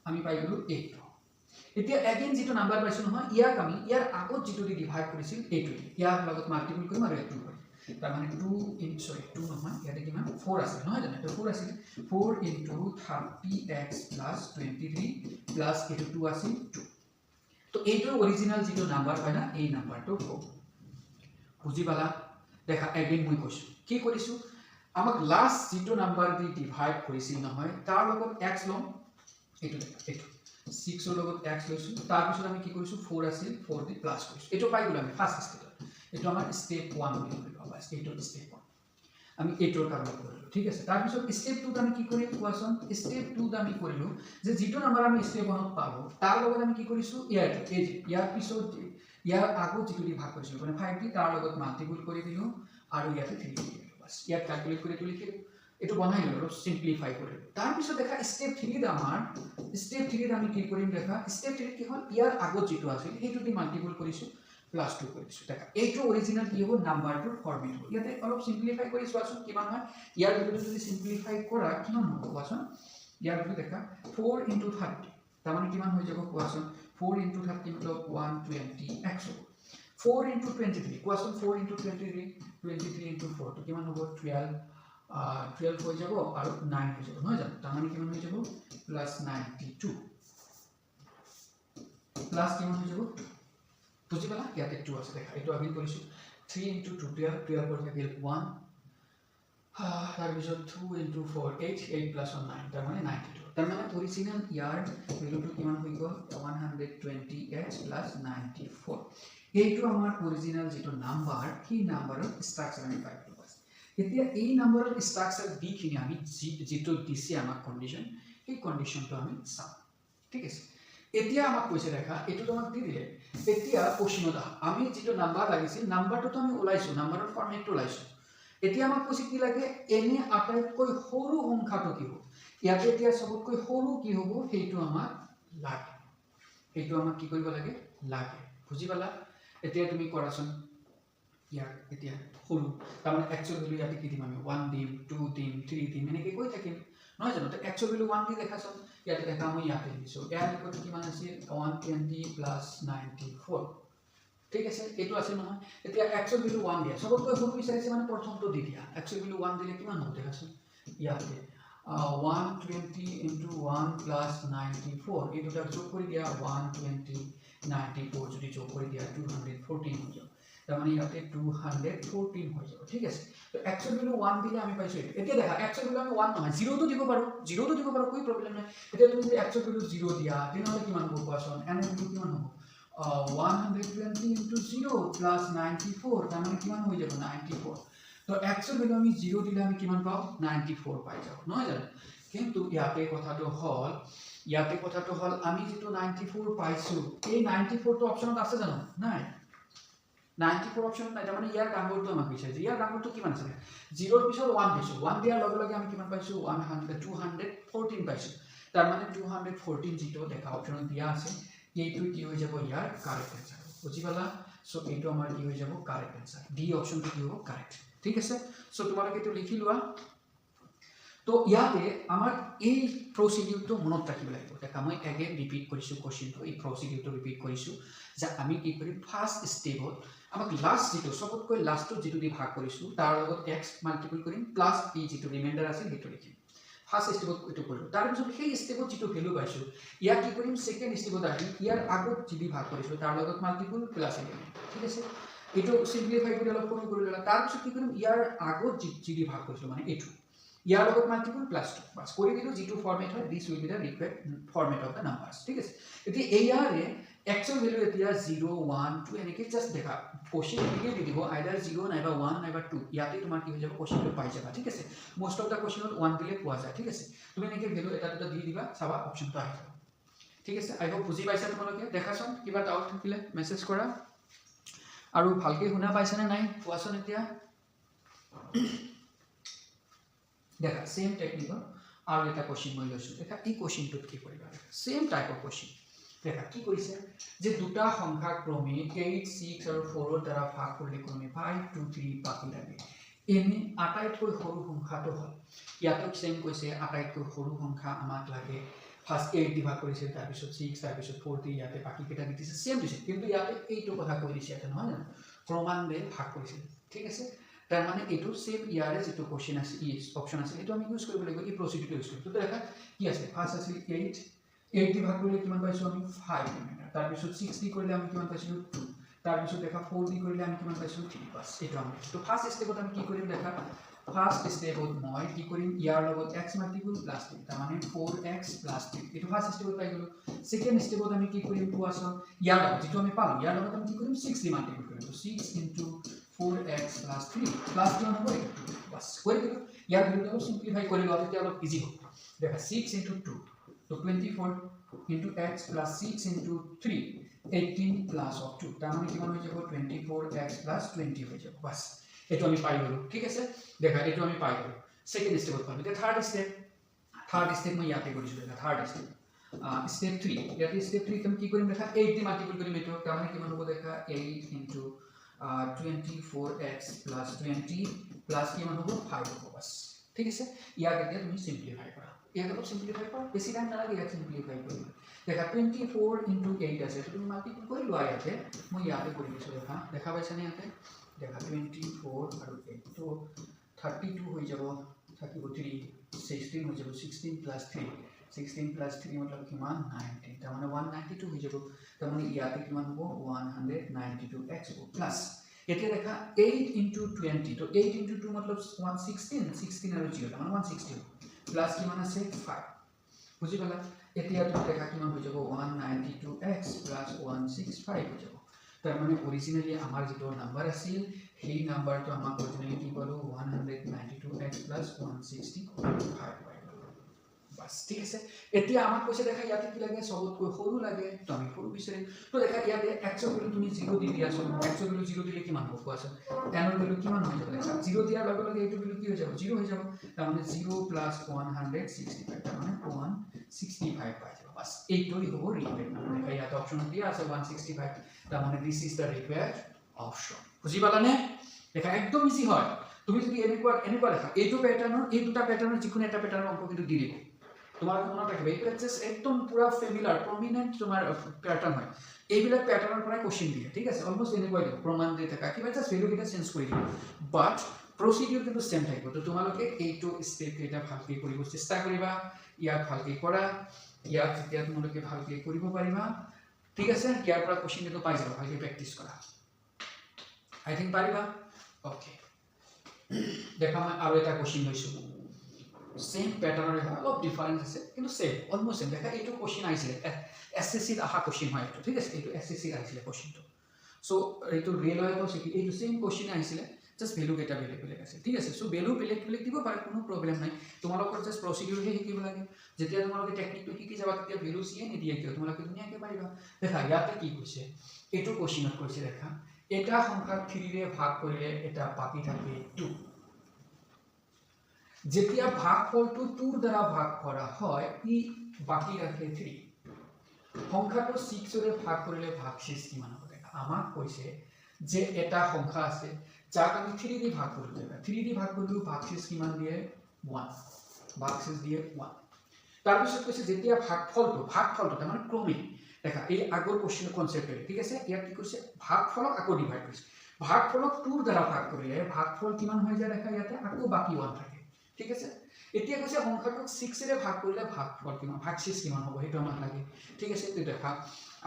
আমি পাই গলো 8 এতিয়া এগেইন যেটো নাম্বাৰ পাইছো নহয় ইয়াক আমি ইয়াৰ আগত যেটো দি ডিভাইড কৰিছিল এইটো ইয়াৰ লগত মাল্টিপল কৰিম আৰু এইটো কৰিম তাৰ মানে 2 ইন সৰি 2 নহয় ইয়াতে কিমান 4 আছে নহয় জানো তো 4 আছে 4 into 30x plus 23 plus এটো 2 আছে 2 তো এইটো অৰিজিনাল যেটো নাম্বাৰ হয় না এই নাম্বাৰটো হ'ব বুজি পালা দেখা এগেইন মই কৈছো কি কৰিছো আমাক লাষ্ট যেটো নাম্বাৰ দি ডিভাইড কৰিছিল নহয় তাৰ লগত x লম এইটো দেখা এইটো 6 ৰ লগত x লৈছো তাৰ পিছত আমি কি কৰিছো 4 আছিল 4 দি প্লাস কৰিছো এইটো পাই গলো আমি ফাৰ্স্ট স্টেপ এইটো আমাৰ স্টেপ 1 বুলি কয় বাস এইটো স্টেপ 1 আমি এইটোৰ কাম কৰিলো ঠিক আছে তাৰ পিছত স্টেপ 2 আমি কি কৰিম কোৱাচোন স্টেপ 2 আমি কৰিলো যে যেটো নাম্বাৰ আমি স্টেপ 1 পালো তাৰ লগত আমি কি কৰিছো ইয়াৰ পিছত ইয়াৰ আগত যেটো দি ভাগ কৰিছো মানে 5 দি তাৰ লগত মাল্টিপল কৰি দিলো আৰু ইয়াতে 3 দি দিলো বাস ইয়াত ক্যালকুলেট কৰি লিখিলো এটো বনাই ললো সিম্পলিফাই কৰিলো তাৰ পিছত দেখা স্টেপ 3 ত আমাৰ স্টেপ 3 ত আমি কি কৰিম দেখা স্টেপ 3 কি হ'ল ইয়াৰ আগত যেটো আছিল হেতু দি মাল্টিপল কৰিছো প্লাস 2 কৰিছো দেখা এইটো অৰিজিনাল কি হ'ব নাম্বাৰটোৰ ফৰ্মেট হ'ব ইয়াতে অলপ সিম্পলিফাই কৰি চোৱাচোন কিমান হয় ইয়াৰ ভিতৰত যদি সিম্পলিফাই কৰা কিমান হ'ব কোৱাচোন ইয়াৰ ভিতৰত দেখা 4 into 30 তাৰ মানে কিমান হৈ যাব কোৱাচোন 4 into 30 मतलब 120x হ'ব 4 into 23 কোৱাচোন 4 into 23 into 4 তো কিমান হ'ব 12 হৈ যাব আৰু 9 হৈ যাব নহয় জানো তাৰ মানে কিমান হৈ যাব +92 প্লাস কিমান হৈ যাব বুজি পালা ইয়াতে 2 আছে দেখা এটো আমি কৰিছো 3 into 2 12 কৰি থাকিল 1 তাৰ পিছত 2 into 4 8 plus 9 তাৰ মানে 92 তাৰ মানে অৰিজিনাল ইয়াৰ ভ্যালুটো কিমান হৈ গল 120x plus 94 এইটো আমাৰ অৰিজিনাল যেটো নাম্বাৰ কি নাম্বাৰৰ ষ্ট্ৰাকচাৰ আমি পাই গলো বাস এতিয়া এই নাম্বাৰৰ ষ্ট্ৰাকচাৰ দি কিনি আমি যেটো দিছে আমাৰ কন্ডিশন এই কন্ডিশনটো আমি চাম ঠিক আছে এতিয়া আমাক কৈছে দেখা এটো তোমাক দি দিলে এতিয়া কোশ্চেনত আমি যেটো নাম্বাৰ লাগিছিল নাম্বাৰটো আমি ওলাইছো নাম্বাৰৰ ফৰ্মেটটো ওলাইছো এতিয়া আমাক কৈছে কি লাগে এনে আটাইতকৈ সৰু সংখ্যাটো কি হ'ব ইয়াতে এতিয়া সবতকৈ সৰু কি হ'ব হেইটো আমাক লাগে হেইটো আমাক কি কৰিব লাগে বুজি পালা এতিয়া তুমি কৰাচোন ইয়াৰ এতিয়া সৰু তাৰমানে একচুয়াল ভ্যালু ইয়াতে কি দিম আমি 1 দিম 2 দিম 3 দিম এনেকৈ কৈ থাকিম নহয় জানো তো একচুয়াল ভ্যালু 1 দি দেখাচোন ইয়াতে দেখা মই ইয়াতে দিছো ইয়াৰ লিখত কিমান আছে 120 plus 94 ঠিক আছে এটো আছে নহয় এতিয়া একচুয়াল ভ্যালু 1 দিয়া সবতকৈ সৰু বিচাৰিছে মানে প্ৰথমটো দি দিয়া একচুয়াল ভ্যালু 1 দিলে কিমান হ'ব দেখাচোন ইয়াতে 120 into 1 plus 94 এই দুটা যোগ কৰি দিয়া 120 94 যদি যোগ কৰি দিয়া 214 হৈ যাব তাৰ মানে ইয়াতে 214 হৈ যাব ঠিক আছে তো একচুয়াল ভ্যালু 1 দিলে আমি পাইছো এতিয়া দেখা একচুয়াল ভ্যালু আমি 1 নহয় 0 তো দিব পাৰো કોઈ প্ৰবলেম নাই এতিয়া তুমি যদি একচুয়াল ভ্যালু 0 দিয়া তেনেহলে কিমান হ'ব কোৱাচোন এন ভ্যালু কিমান হ'ব 120 into 0 plus 94 তাৰ মানে কিমান হৈ যাব 94 তো একচুয়াল ভ্যালু আমি 0 দিলে আমি কিমান পাও 94 পাই যাব নহয় জানো কিন্তু ইয়াতে কথাটো হল আমি যেটো 94 পাইছো এই 94 তো অপচনত আছে জানো নাই 94 অপচন নাই মানে ইয়াৰ ডাঙৰটো আমাক বিচাৰিছে ইয়াৰ ডাঙৰটো কিমান আছে 0 ৰ পিছত 1 দিছো 1 দিয়াৰ লগে লগে আমি কিমান পাইছো 214 পাইছো তাৰ মানে 214 যেটো দেখা অপচনত দিয়া আছে এইটো কি হৈ যাব ইয়াৰ কাৰেক্ট आंसर বুজি পালা সো এইটো আমাৰ কি হৈ যাব কারেক্ট आंसर ডি অপচনটো কি হ'ব কারেক্ট ঠিক আছে সো তোমালোকে এটো লিখি লোৱা তো ইয়াতে আমাৰ এই প্ৰচিডিউৰটো মনত ৰাখিব লাগিব দেখা মই এগেইন ৰিপিট কৰিছোঁ কোৱেশ্চনটো এই প্ৰচিডিউৰটো ৰিপিট কৰিছোঁ যে আমি কি কৰিম ফাৰ্ষ্ট ষ্টেপত আমাক লাষ্ট যিটো সবতকৈ লাষ্টত যিটো দি ভাগ কৰিছোঁ তাৰ লগত x মাল্টিপল কৰিম প্লাছ এই যিটো ৰিমাইণ্ডাৰ আছে সেইটো লিখিম ফাৰ্ষ্ট ষ্টেপত এইটো কৰিলোঁ তাৰপিছত সেই ষ্টেপত যিটো ভেলু পাইছোঁ ইয়াক কি কৰিম ছেকেণ্ড ষ্টেপত আহি ইয়াৰ আগত যি দি ভাগ কৰিছোঁ তাৰ লগত মাল্টিপল প্লাছ লিখিম ঠিক আছে এইটো সিম্পলিফাই কৰি অলপ সৰু কৰি ল'লা তাৰপিছত কি কৰিম ইয়াৰ আগত যি দি ভাগ কৰিছোঁ মানে এইটো ইয়াৰ লগত মাল্টিপল প্লাছ 2 বাস কৰি দিলোঁ যিটো ফৰ্মেট হয় দিছ will be the required format of the numbers ঠিক আছে এতিয়া ইয়াৰে x এর ভ্যালু এতিয়া 0 1 2 এনেকে জাস্ট দেখা কোশ্চেন এনেকে দি দিব আইদার 0 নাইবা 1 নাইবা 2 ইয়াতে তোমাৰ কি হৈ যাব কোশ্চেনটো পাই যাবা ঠিক আছে মোস্ট অফ দা কোশ্চেনত 1 দিলে পোৱা যায় ঠিক আছে তুমি এনেকে ভ্যালু এটা দুটা দি দিবা চাবা অপচনটো আহি যাব ঠিক আছে আই হোপ বুজি পাইছা তোমালোকে দেখাচোন কিবা ডাউট থাকিলে মেসেজ কৰা আৰু ভালকে শুনা পাইছা নে নাই কোৱাচোন এতিয়া দেখা সেম টেকনিকৰ আৰু এটা কোশ্চেন মই লৈছো দেখা এই কোশ্চেনটোত কি কৰিবা সেম টাইপ অফ কোশ্চেন দেখা কি কৰিছে যে দুটা সংখ্যা ক্ৰমে 8 6 আৰু 4 ৰ দ্বাৰা ভাগ কৰিলে ক্ৰমে 5 2 3 বাকি লাগে এনে আটাইতকৈ সৰু সংখ্যাটো হয় ইয়াতো সেম কৈছে আটাইতকৈ সৰু সংখ্যা আমাক লাগে ফাৰ্স্ট 8 দি ভাগ কৰিছে তাৰ পিছত 6 তাৰ পিছত 4 দি ইয়াতে বাকি কেটা দিছে সেম দিছে কিন্তু ইয়াতে এইটো কথা কৈ দিছে এটা নহয় জানো ক্ৰমান্বয়ে ভাগ কৰিছে ঠিক আছে তাৰ মানে এইটো সেম ইয়াৰে যেটো কোশ্চেন আছে ইজ অপচন আছে এটো আমি ইউজ কৰিব লাগিব এই প্ৰসিডিউৰটো ইউজ কৰিব তো দেখা কি আছে ফাৰ্স্ট আছে 8 দি ভাগ কৰিলে কিমান পাইছো আমি 5 ৰিমাইণ্ডাৰ তাৰ পিছত 6 দি কৰিলে আমি কিমান পাইছো 2 তাৰ পিছত দেখা 4 দি কৰিলে আমি কিমান পাইছো 3 বাস এটো আমি তো ফাৰ্স্ট স্টেপত আমি কি কৰিম দেখা ফাৰ্স্ট স্টেপত মই কি কৰিম ইয়াৰ লগত x মাল্টিপল প্লাস 3 তাৰ মানে 4x প্লাস 3 এটো ফাৰ্স্ট স্টেপত পাই গলো সেকেন্ড স্টেপত আমি কি কৰিম কোৱাচোন ইয়াৰ লগত যেটো আমি পাম ইয়াৰ লগত আমি কি কৰিম 6 দি মাল্টিপল কৰিম তো 6 4x plus 3 plus 1 হবে বাস করে দিল ইয়ার ভ্যালুটাও সিম্পলিফাই করে লওয়া যেতে অলপ ইজি হবে দেখা 6 into 2 তো 24 into x plus 6 into 3 18 plus of 2 তার মানে কিমান হয়ে যাব 24x plus 20 হয়ে যাব বাস এটো আমি পাই গলো ঠিক আছে দেখা এটো আমি পাই গলো সেকেন্ড স্টেপত পাবো এটা থার্ড স্টেপ মই ইয়াতে কৰিছো দেখা থাৰ্ড স্টেপ স্টেপ 3 ইয়াতে স্টেপ 3 তুমি কি কৰিম দেখা 8 দি মাল্টিপল কৰিম এটো তার মানে কিমান হ'ব দেখা 8 into 24x plus 20 plus কি মান হ'ব 5 হ'ব বাস ঠিক আছে ইয়াক এতিয়া তুমি সিম্পলিফাই কৰা ইয়াক অলপ সিম্পলিফাই কৰা বেছি টাইম নালাগে ইয়াক সিম্পলিফাই কৰিবা দেখা 24 into 8 আছে তুমি মাল্টিপল কৰি লোৱা ইয়াতে মই ইয়াতে কৰি দিছো দেখা পাইছানে ইয়াতে দেখা 24 আৰু 8 তো 32 হৈ যাব থাকিব 3 16 হৈ যাব 16 plus 3 16 plus 3 मतलब किमान 90 তাৰ মানে 192 হৈ যাব তাৰ মানে ইয়াতে কিমান হ'ব 192x প্লাস এতিয়া দেখা 8 into 20 তো 8 into 2 मतलब 116 আৰু 0 তাৰ মানে 160 প্লাস কিমান আছে 5 বুজি পালা এতিয়া তুমি দেখা কিমান হৈ যাব 192x plus 165 হৈ যাব তাৰ মানে অৰিজিনালি আমাৰ যেটো নাম্বাৰ আছিল সেই নাম্বাৰটো আমাক অৰিজিনালি কি পালো 192x plus 165 বাস ঠিক আছে এতিয়া আমাক কৈছে দেখা ইয়াতে কি লাগে সবতকৈ সৰু লাগে তো আমি সৰু বিচাৰিম তো দেখা ইয়াতে x এর ভ্যালু তুমি 0 দি দিয়াছো x এর ভ্যালু 0 দিলে কিমান হ'ব কোৱাচোন n এৰ ভ্যালু কিমান হৈ যাব দেখা 0 দিয়াৰ লগে লগে এইটো ভ্যালু কি হৈ যাব 0 হৈ যাব তাৰ মানে 0 plus 165 তাৰ মানে 165 পাই যাব বাস এইটোই হ'ব ৰিকুৱাৰ্ড নাম্বাৰ দেখা ইয়াতে অপচন দিয়া আছে 165 তাৰ মানে this is the required option বুজি পালানে দেখা একদম ইজি হয় তুমি যদি এনেকুৱা লেখা এইটো প্যাটাৰ্নৰ এই দুটা প্যাটাৰ্নৰ যিকোনো এটা প্যাটাৰ্নৰ অংক কিন্তু দি দিব তোমার মনে রাখবে এই জাস্ট একদম পুরো ফেমিলার প্রমিনেন্ট তোমার প্যাটার্ন হয় এইবিলাক প্যাটার্নের পৰাই কোশ্চেন দিয়ে ঠিক আছে অলমোস্ট এনেকুৱাই দিব প্ৰমাণ দি থাকা কিবা জাস্ট ভ্যালু কেটা চেঞ্জ কৰি দিব বাট প্ৰসিডিউৰ কিন্তু সেম থাকিব তো তোমালোকে এইটো স্টেপ এটা ভালকৈ কৰিব চেষ্টা কৰিবা ইয়াক ভালকৈ কৰা ইয়াক যেতিয়া তোমালোকে ভালকৈ কৰিব পাৰিবা ঠিক আছে ইয়াৰ পৰা কোশ্চেন কিন্তু পাই যাবা ভালকৈ প্ৰেক্টিছ কৰা আই থিংক পাৰিবা ওকে দেখা মই আৰু এটা কোশ্চেন লৈছো सेम पैटर्न है অলপ ডিফারেন্স আছে কিন্তু সেম অলমোস্ট সেম দেখা এইটো কোশ্চেন আইছিলে এসএসসি ৰ আহা কোশ্চেন হয় এইটো ঠিক আছে এইটো এসএসসি ৰ আইছিলে কোশ্চেনটো সো এইটো ৰিয়েল হয় আছে কি এইটো সেম কোশ্চেন আইছিলে জাস্ট ভ্যালু কেটা বেলেগ আছে ঠিক আছে সো ভ্যালু বেলেগ দিব পাৰে কোনো প্ৰবলেম নাই তোমালোকৰ জাস্ট প্ৰসিডিউৰ হে শিকিব লাগে যেতিয়া তোমালোকে টেকনিকটো শিকি যাবা তেতিয়া ভ্যালু সিয়ে নিদিয়ে কিয় তোমালোকে ধুনীয়াকৈ পাৰিবা দেখা ইয়াতে কি কৈছে এইটো কোশ্চেনত কৈছে দেখা এটা সংখ্যা 3 ৰে ভাগ কৰিলে এটা বাকি থাকে 2 যেতিয়া ভাগফলটো 2 দ্বাৰা ভাগ কৰা হয় ই বাকি ৰাখে 3 সংখ্যাটো 6 ৰে ভাগ কৰিলে ভাগশেষ কিমান হ'ব দেখা আমাক কৈছে যে এটা সংখ্যা আছে যাক আমি 3 দি ভাগ কৰিব লাগিব 3 দি ভাগ কৰিলে ভাগশেষ কিমান দিয়ে 1 ভাগশেষ দিয়ে 1 তাৰপিছত কৈছে যেতিয়া ভাগফলটো তাৰমানে ক্ৰমিক দেখা এই আগৰ কোশ্চেনৰ কনসেপ্ট ঠিক আছে ইয়াত কি কৈছে ভাগফলক আকৌ ডিভাইড কৰিছে ভাগফলক 2 দ্বাৰা ভাগ কৰিলে ভাগফল কিমান হৈ যায় দেখা ইয়াতে আকৌ বাকি 1 থাকে ঠিক আছে এতিয়া কৈছে সংখ্যাটোক 6 ৰে ভাগ কৰিলে ভাগফল কিমান ভাগশেষ কিমান হ'ব হেতু আমাক লাগে ঠিক আছে তো দেখা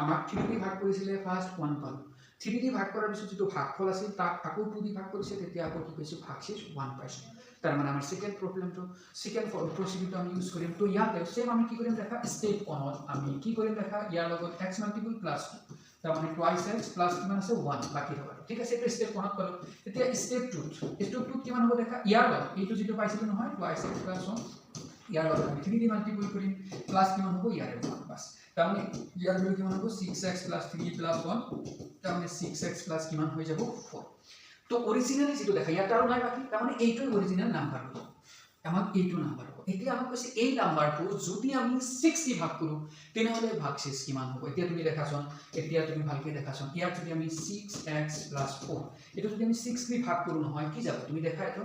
আমাক 3 দি ভাগ কৰিছিলে ফাৰ্স্ট 1 পালো 3 দি ভাগ কৰাৰ পিছত যেটো ভাগফল আছিল তাক আকৌ 2 দি ভাগ কৰিছে তেতিয়া আকৌ কি কৈছে ভাগশেষ 1 পাইছো তাৰ মানে আমাৰ সেকেন্ড প্ৰবলেমটো সেকেন্ড প্ৰসিডিউৰটো আমি ইউজ কৰিম তো ইয়াতে সেম আমি কি কৰিম দেখা স্টেপ 1ত আমি কি কৰিম দেখা ইয়াৰ লগত x মাল্টিপল প্লাস 2 তাৰ মানে টুৱাইস x প্লাস কিমান আছে 1 বাকি হ'ব ঠিক আছে এটা স্টেপ 1ত পালো এতিয়া স্টেপ 2 কিমান হ'ব দেখা ইয়াৰ লগত এইটো যেটো পাইছিলো নহয় টুৱাইস x প্লাস 1 ইয়াৰ লগত আমি 3 দি মাল্টিপল কৰিম প্লাস কিমান হ'ব ইয়াৰ 1 বাস তাৰ মানে ইয়াৰ লগত কিমান হ'ব 6x 3 1 তাৰ মানে 6x প্লাস কিমান হৈ যাব 4 তো অৰিজিনালি যেটো দেখা ইয়াত আৰু নাই বাকি তাৰ মানে এইটো অৰিজিনাল নাম্বাৰ হ'ব আমাক এইটো নাম্বাৰ হ'ব এতিয়া আমাক কৈছে এই নাম্বাৰটো যদি আমি 6 দি ভাগ কৰো তেনেহলে ভাগশেষ কিমান হ'ব এতিয়া তুমি দেখাছোন এতিয়া তুমি ভালকে দেখাছোন ইয়াত যদি আমি 6x 4 এটা যদি আমি 6 দি ভাগ কৰো নহয় কি যাব তুমি দেখা এটো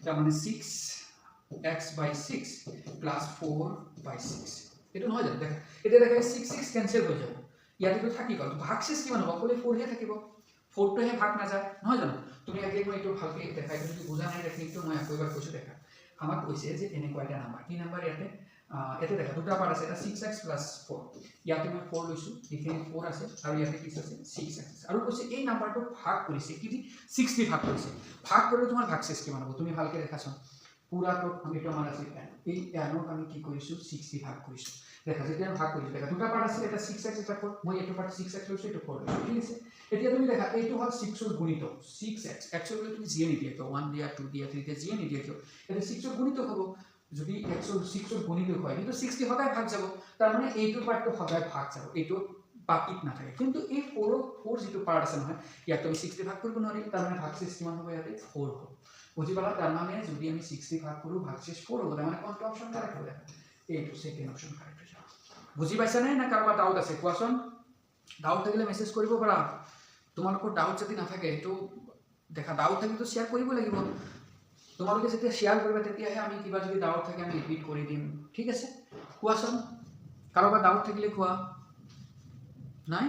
তাৰ মানে 6x by 6 plus 4 by 6 এটা নহয় জানো দেখা এটা দেখা 6 কেনসেল হৈ যাব ইয়াতে তো থাকি গল ভাগশেষ কিমান হ'ব অকলে 4 হে থাকিব 4 টো হে ভাগ না যায় নহয় জানো তুমি আগে মই এইটো ভালকে দেখাই যদি বুজা নাই টেকনিকটো মই আকৌ এবাৰ কৈছো দেখা আমাক কৈছে যে এনেকুৱা এটা নাম্বাৰ কি নাম্বাৰ ইয়াতে এতে দেখা দুটা পাৰ্ট আছে এটা 6x 4 ইয়াতে মই 4 লৈছো এখানে 4 আছে আৰু ইয়াতে কি আছে 6x আৰু কৈছে এই নাম্বাৰটো ভাগ কৰিছে কি দি 6 দি ভাগ কৰিছে ভাগ কৰিলে তোমাৰ ভাগশেষ কিমান হ'ব তুমি ভালকে দেখাছোন পুৰাটো আমি তো মান আছে এই এনক আমি কি কৰিছো 6 দি ভাগ কৰিছো দেখা যেতিয়া ভাগ কৰিছো দেখা দুটা পাৰ্ট আছে এটা 6x এটা 4 মই এইটো পাৰ্ট 6x লৈছো এইটো 4 লৈছো ঠিক আছে এতিয়া তুমি দেখা এইটো হল 6 ৰ গুণিত 6x x ৰ তুমি জিয়ে নিদিয়ে তো 1 দিয়া 2 দিয়া 3 দিয়া জিয়ে নিদিয়ে কিয় এটা 6 ৰ গুণিত হ'ব যদি x ৰ 6 ৰ গুণিত হয় কিন্তু 6 দি সদায় ভাগ যাব তাৰ মানে এইটো পাৰ্টটো সদায় ভাগ যাব এইটো বাকিত না থাকে কিন্তু এই 4 যেটো পাৰ্ট আছে নহয় ইয়াত তুমি 6 দি ভাগ কৰিব নোৱাৰি তাৰ মানে ভাগশেষ কিমান হ'ব ইয়াতে 4 হ'ব বুজি পালা তাৰ মানে যদি আমি 6 দি ভাগ কৰো ভাগশেষ 4 হ'ব তাৰ মানে কোনটো অপচন কাৰেক্ট হ'ব এইটো সেকেন্ড অপচন কাৰেক্ট হৈ যাব বুজি পাইছা নে না কাৰোবাৰ ডাউট আছে কোৱাচোন ডাউট থাকিলে মেসেজ কৰিব পাৰা তোমালোকৰ ডাউট যদি না থাকে এটো দেখা ডাউট থাকিলে তো শেয়াৰ কৰিব লাগিব তোমালোকে যেতিয়া শেয়াৰ কৰিবা তেতিয়াহে আমি কিবা যদি ডাউট থাকে আমি ৰিপিট কৰি দিম ঠিক আছে কোৱাচোন কাৰোবাৰ ডাউট থাকিলে কোৱা নাই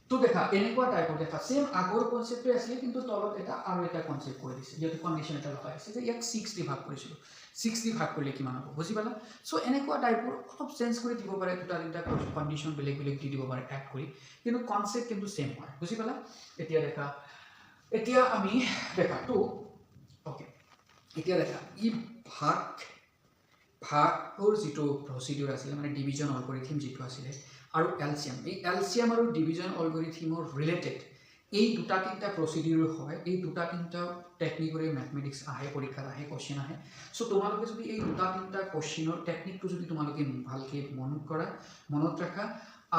তো দেখা এনেকুৱা টাইপৰ দেখা সেম আগৰ কনসেপ্টে আছে কিন্তু তলত এটা আৰু এটা কনসেপ্ট কৰি দিছে যেটো কন্ডিশন এটা লগাই আছে যে ইয়াক 6 দি ভাগ কৰিছিল 6 দি ভাগ কৰিলে কিমান হ'ব বুজি পালা সো এনেকুৱা টাইপৰ অলপ চেঞ্জ কৰি দিব পাৰে দুটা তিনটা কন্ডিশন বেলেগ বেলেগ দি দিব পাৰে এড কৰি কিন্তু কনসেপ্ট কিন্তু সেম হয় বুজি পালা এতিয়া দেখা এতিয়া আমি দেখা তো ওকে এতিয়া দেখা ই ভাগৰ যেটো প্ৰসিডিউৰ আছিল মানে ডিভিজন এলগৰিথম যেটো আছিল আৰু এলসিএম এই এলসিএম আৰু ডিভিজন এলগৰিথমৰ ৰিলেটেড এই দুটা তিনটা প্ৰসিডিউৰ হয় এই দুটা তিনটা টেকনিকৰে ম্যাথমেটিক্স আহে পৰীক্ষাত আহে কোশ্চেন আহে সো তোমালোকে যদি এই দুটা তিনটা কোশ্চেনৰ টেকনিকটো যদি তোমালোকে ভালকে মনত ৰাখা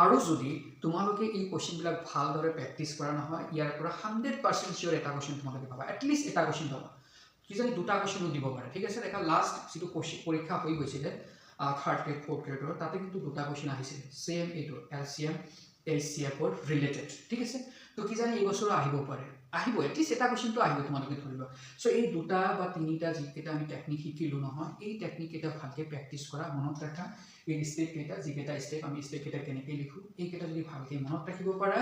আৰু যদি তোমালোকে এই কোশ্চেন বিলাক ভালদৰে প্ৰেক্টিস কৰা নহয় ইয়াৰ পৰা 100% শিওর এটা কোশ্চেন তোমালোকে পাবা এট লিষ্ট এটা কোশ্চেন পাবা কিজানি দুটা কোশ্চেন দিব পাৰে ঠিক আছে দেখা লাষ্ট যেটো কোশ্চেন পৰীক্ষা হৈ গৈছিল থাৰ্ড গ্ৰেড ফোৰ্থ গ্ৰেডৰ তাতে কিন্তু দুটা কোশ্চেন আহিছিল সেম এইটো এলসিএম এইচসিএফ ৰ ৰিলেটেড ঠিক আছে তো কিজানি এই বছৰ আহিব পাৰে আহিব এট লিষ্ট এটা কোশ্চেন তো আহিব তোমালোকে ধৰিবা সো এই দুটা বা তিনিটা যেটা আমি টেকনিক শিকিলো নহয় এই টেকনিক এটা ভালকে প্ৰেক্টিস কৰা মনত ৰাখা এই স্টেপ কেটা যেটা স্টেপ আমি স্টেপ কেটা কেনেকৈ লিখো এই কেটা যদি ভালকে মনত ৰাখিব পাৰা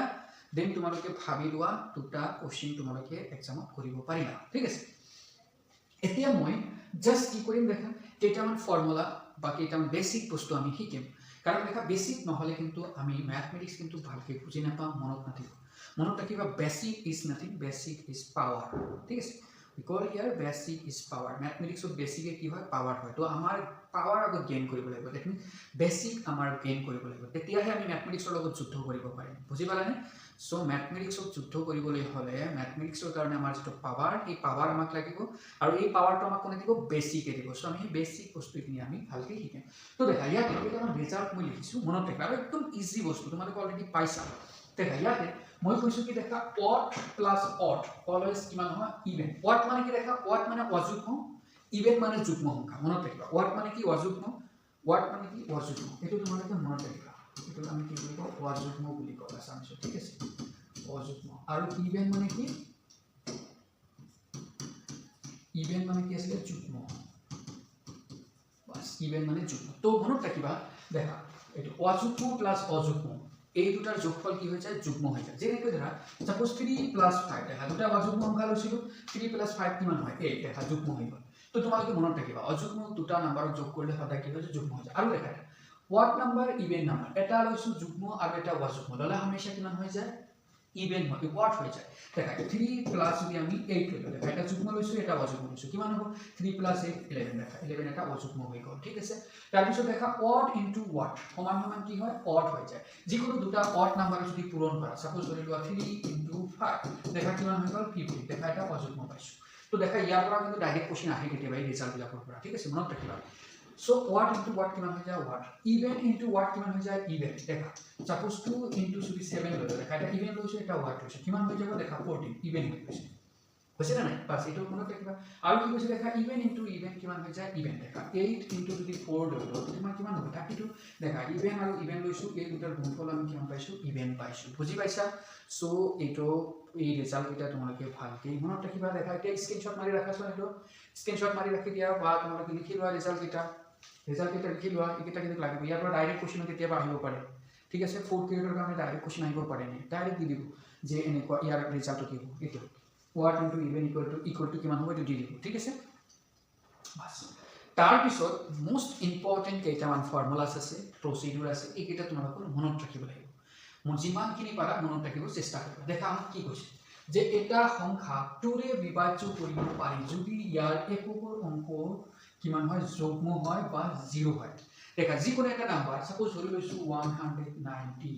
দেন তোমালোকে ভাবি লোৱা দুটা কোশ্চেন তোমালোকে এক্সামত কৰিব পাৰিবা ঠিক আছে এতিয়া মই জাস্ট কি কৰিম দেখা কেইটামান ফৰ্মুলা বা কেইটামান বেসিক বস্তু আমি শিকিম কাৰণ দেখা বেসিক নহলে কিন্তু আমি ম্যাথমেটিক্স কিন্তু ভালকে বুজি নাপাম মনত ৰাখিবা basic is nothing basic is power ঠিক আছে we call here basic is power mathematics of basic কি হয় পাৱাৰ হয় তো আমাৰ পাৱাৰ আগত গেইন কৰিব লাগিব দেখি বেসিক আমাৰ গেইন কৰিব লাগিব তেতিয়াহে আমি ম্যাথমেটিক্সৰ লগত যুদ্ধ কৰিব পাৰিম বুজি পালানে সো ম্যাথমেটিক্সক যুদ্ধ কৰিবলৈ হলে ম্যাথমেটিক্সৰ কাৰণে আমাৰ যেটো পাৱাৰ এই পাৱাৰ আমাক লাগিব আৰু এই পাৱাৰটো আমাক কোনে দিব বেসিকে দিব সো আমি বেসিক বস্তুখিনি আমি ভালকে শিকিম তো দেখা ইয়াতে কেইটামান ৰিজাল্ট মই লিখিছো মনত ৰাখিবা আৰু একদম ইজি বস্তু তোমালোকে অলৰেডি পাইছা দেখা ইয়াতে মই কৈছো কি দেখা odd plus odd অলৱেজ কিমান হয় ইভেন odd মানে কি দেখা odd মানে অযুগ্ম ইভেন মানে যুগ্ম সংখ্যা মনত ৰাখিবা odd মানে কি অযুগ্ম odd মানে কি অযুগ্ম এটো তোমালোকে মনত ৰাখিবা এটো আমি কি বুলি কওঁ অযুগ্ম বুলি কওঁ আসামীছত ঠিক আছে অযুগ্ম আৰু ইভেন মানে কি আছিল যুগ্ম বাস ইভেন মানে যুগ্ম তো মনত ৰাখিবা দেখা এইটো অযুগ্ম প্লাস অযুগ্ম এই দুটাৰ যোগফল কি হৈ যায় যুগ্ম হৈ যায় যেনেকৈ ধৰা সাপোজ 3 প্লাস 5 দেখা দুটা অযুগ্ম সংখ্যা লৈছিলো 3 প্লাস 5 কিমান হয় 8 দেখা যুগ্ম হৈ গ'ল তো তোমালোকে মনত ৰাখিবা অযুগ্ম দুটা নাম্বাৰক যোগ কৰিলে সদায় কি হয় যুগ্ম হৈ যায় আৰু দেখা ওয়াট নাম্বাৰ ইভেন নাম্বাৰ এটা লৈছো যুগ্ম আৰু এটা অযুগ্ম ললে হামেশা কিমান হৈ যায় ইভেন হয় ওয়াট হৈ যায় দেখা 3 প্লাস যদি আমি 8 ললো দেখা এটা যুগ্ম লৈছো এটা অযুগ্ম লৈছো কিমান হ'ব 3 প্লাস 8 11 দেখা 11 এটা অযুগ্ম হৈ গ'ল ঠিক আছে তাৰ পিছত দেখা অড ইনটু ওয়াট সমান সমান কি হয় অড হৈ যায় যিকোনো দুটা অড নাম্বাৰ যদি পূৰণ কৰা সাপোজ ধৰি লোৱা 3 ইনটু 5 দেখা কিমান হৈ গ'ল 50 দেখা এটা অযুগ্ম পাইছো তো দেখা ইয়াৰ পৰা কিন্তু ডাইৰেক্ট কোশ্চেন আহে কেতিয়াবা এই ৰিজাল্ট বিলাকৰ পৰা ঠিক আছে মনত ৰাখিবা So what into what কিমান হৈ যায় what even into what কিমান হৈ যায় even দেখা suppose 2 into 7 ললো দেখা এটা even লৈছো এটা what লৈছো কিমান হৈ যাব দেখা 14 even হৈ গৈছে বুঝিলা না বাস এটো মনত ৰাখিবা আৰু কি কৈছে দেখা even into even কিমান হৈ যায় even দেখা 8 into যদি 4 ললো তোমাৰ কিমান হ'ব 32 দেখা even আৰু even লৈছো এই দুটাৰ গুণফল আমি কিমান পাইছো even পাইছো বুজি পাইছা সো এটো এই ৰিজাল্ট এটা তোমালোকে ভালকে মনত ৰাখিবা দেখা এটা স্ক্ৰিনশ্বট মাৰি ৰাখাছো এটো স্ক্ৰিনশ্বট মাৰি ৰাখি দিয়া বা তোমালোকে লিখি লোৱা ৰিজাল্ট এটা লিখি লোৱা এইটা কিন্তু লাগিব ইয়াৰ পৰা ডাইৰেক্ট কোশ্চেন কেতিয়াবা আহিব পাৰে ঠিক আছে 4th গ্ৰেডৰ কাৰণে ডাইৰেক্ট কোশ্চেন আহিব পাৰে নে ডাইৰেক্ট দি দিব যে এনেকুৱা ইয়াৰ ৰিজাল্ট কি হ'ব এইটো what into even equal to কিমান হ'ব এইটো দি দিব ঠিক আছে বাস তাৰ পিছত মোস্ট ইম্পৰ্টেন্ট কেইটামান ফৰ্মুলাছ আছে প্ৰসিডিউৰ আছে এইকেইটা তোমালোকে মনত ৰাখিব লাগিব মই যিমানখিনি পাৰা মনত ৰাখিব চেষ্টা কৰিবা দেখা আমাক কি কৈছে যে এটা সংখ্যা 2 ৰে বিভাজ্য কৰিব পাৰি যদি ইয়াৰ এককৰ অংক কিমান হয় যুগ্ম হয় বা 0 হয় দেখা যিকোনো এটা নাম্বার সাপোজ ধৰি লৈছো 190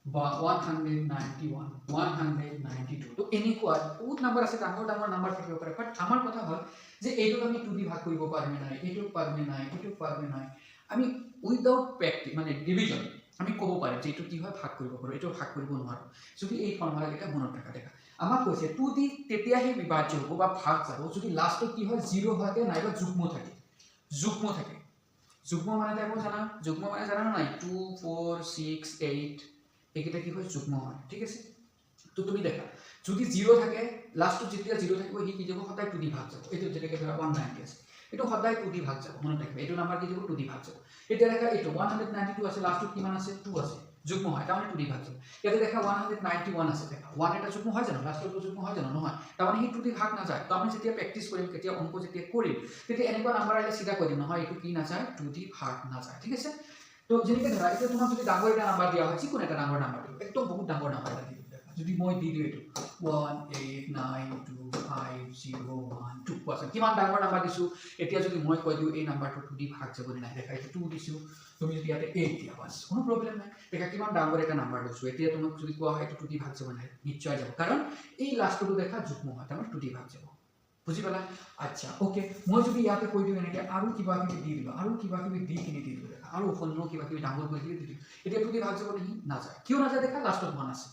বা 191 192 তো এনেকুৱা বহুত নাম্বাৰ আছে ডাঙৰ ডাঙৰ নাম্বাৰ থাকিব পাৰে বাট আমাৰ কথা হ'ল যে এইটো আমি 2 দি ভাগ কৰিব পাৰিম নাই এইটো পাৰিম নাই আমি উইদাউট প্ৰ্যাকটিস মানে ডিভিজন আমি ক'ব পাৰিম যে এইটো কি হয় ভাগ কৰিব পাৰো এইটো ভাগ কৰিব নোৱাৰো যদি এই ফৰ্মুলা কেইটা মনত ৰাখা দেখা আমাক কৈছে 2 দি তেতিয়াহে বিভাজ্য হ'ব বা ভাগ যাব যদি লাষ্টত কি হয় 0 হয় নাইবা যুগ্ম থাকে যুগ্ম মানে দেখো জানা নাই 2 4 6 8 এইকেইটা কি হয় যুগ্ম হয় ঠিক আছে তো তুমি দেখা যদি 0 থাকে লাষ্টত যেতিয়া 0 থাকিব হি কি যাব সদায় 2 দি ভাগ যাব এইটো যেনেকৈ ধৰা 190 আছে এইটো সদায় 2 দি ভাগ যাব মনত ৰাখিবা এইটো নাম্বাৰ কি যাব 2 দি ভাগ যাব এতিয়া দেখা এইটো 192 আছে লাষ্টত কিমান আছে 2 আছে যুগ্ম হয় তাৰমানে 2 দি ভাগ যাব ইয়াতে দেখা 191 আছে দেখা 1 এটা যুগ্ম হয় জানো লাষ্টত যুগ্ম হয় জানো নহয় তাৰমানে হি 2 দি ভাগ না যায় তো আমি যেতিয়া প্ৰ্যাকটিস কৰিম কেতিয়া অংক যেতিয়া কৰিম তেতিয়া এনেকুৱা নাম্বাৰ আহিলে সিধা কৈ দিম নহয় এইটো কি না যায় 2 দি ভাগ না যায় ঠিক আছে তো যেনেকৈ ধৰা এতিয়া তোমাক যদি ডাঙৰ এটা নাম্বাৰ দিয়া হয় যিকোনো এটা ডাঙৰ নাম্বাৰ দিও একদম বহুত ডাঙৰ নাম্বাৰ এটা দিও যদি মই দি দিও এইটো 1892501 পাৰ্চেন্ট কিমান ডাঙৰ নাম্বাৰ দিছো এতিয়া যদি মই কৈ দিও এই নাম্বাৰটো 2 দি ভাগ যাব নাই দেখা এইটো 2 দিছো তুমি যদি ইয়াতে 8 দিয়া বাস কোনো প্ৰবলেম নাই দেখা কিমান ডাঙৰ এটা নাম্বাৰ লৈছো এতিয়া তোমাক যদি কোৱা হয় এইটো 2 দি ভাগ যাব নাই নিশ্চয় যাব কাৰণ এই লাষ্টটো দেখা যুগ্ম হয় তাৰমানে 2 দি ভাগ যাব বুজি পালা আচ্ছা ওকে মই যদি ইয়াতে কৈ দিও এনেকে আৰু কিবা কিবি দি দিলো আৰু কিবা কিবি দি কিনি দি দিলো দেখা আৰু অন্য কিবা কিবি ডাঙৰ কৰি দি দিলো এতিয়া 2 দি ভাগ যাব নেকি না যায় কিয় না যায় দেখা লাষ্টত মান আছে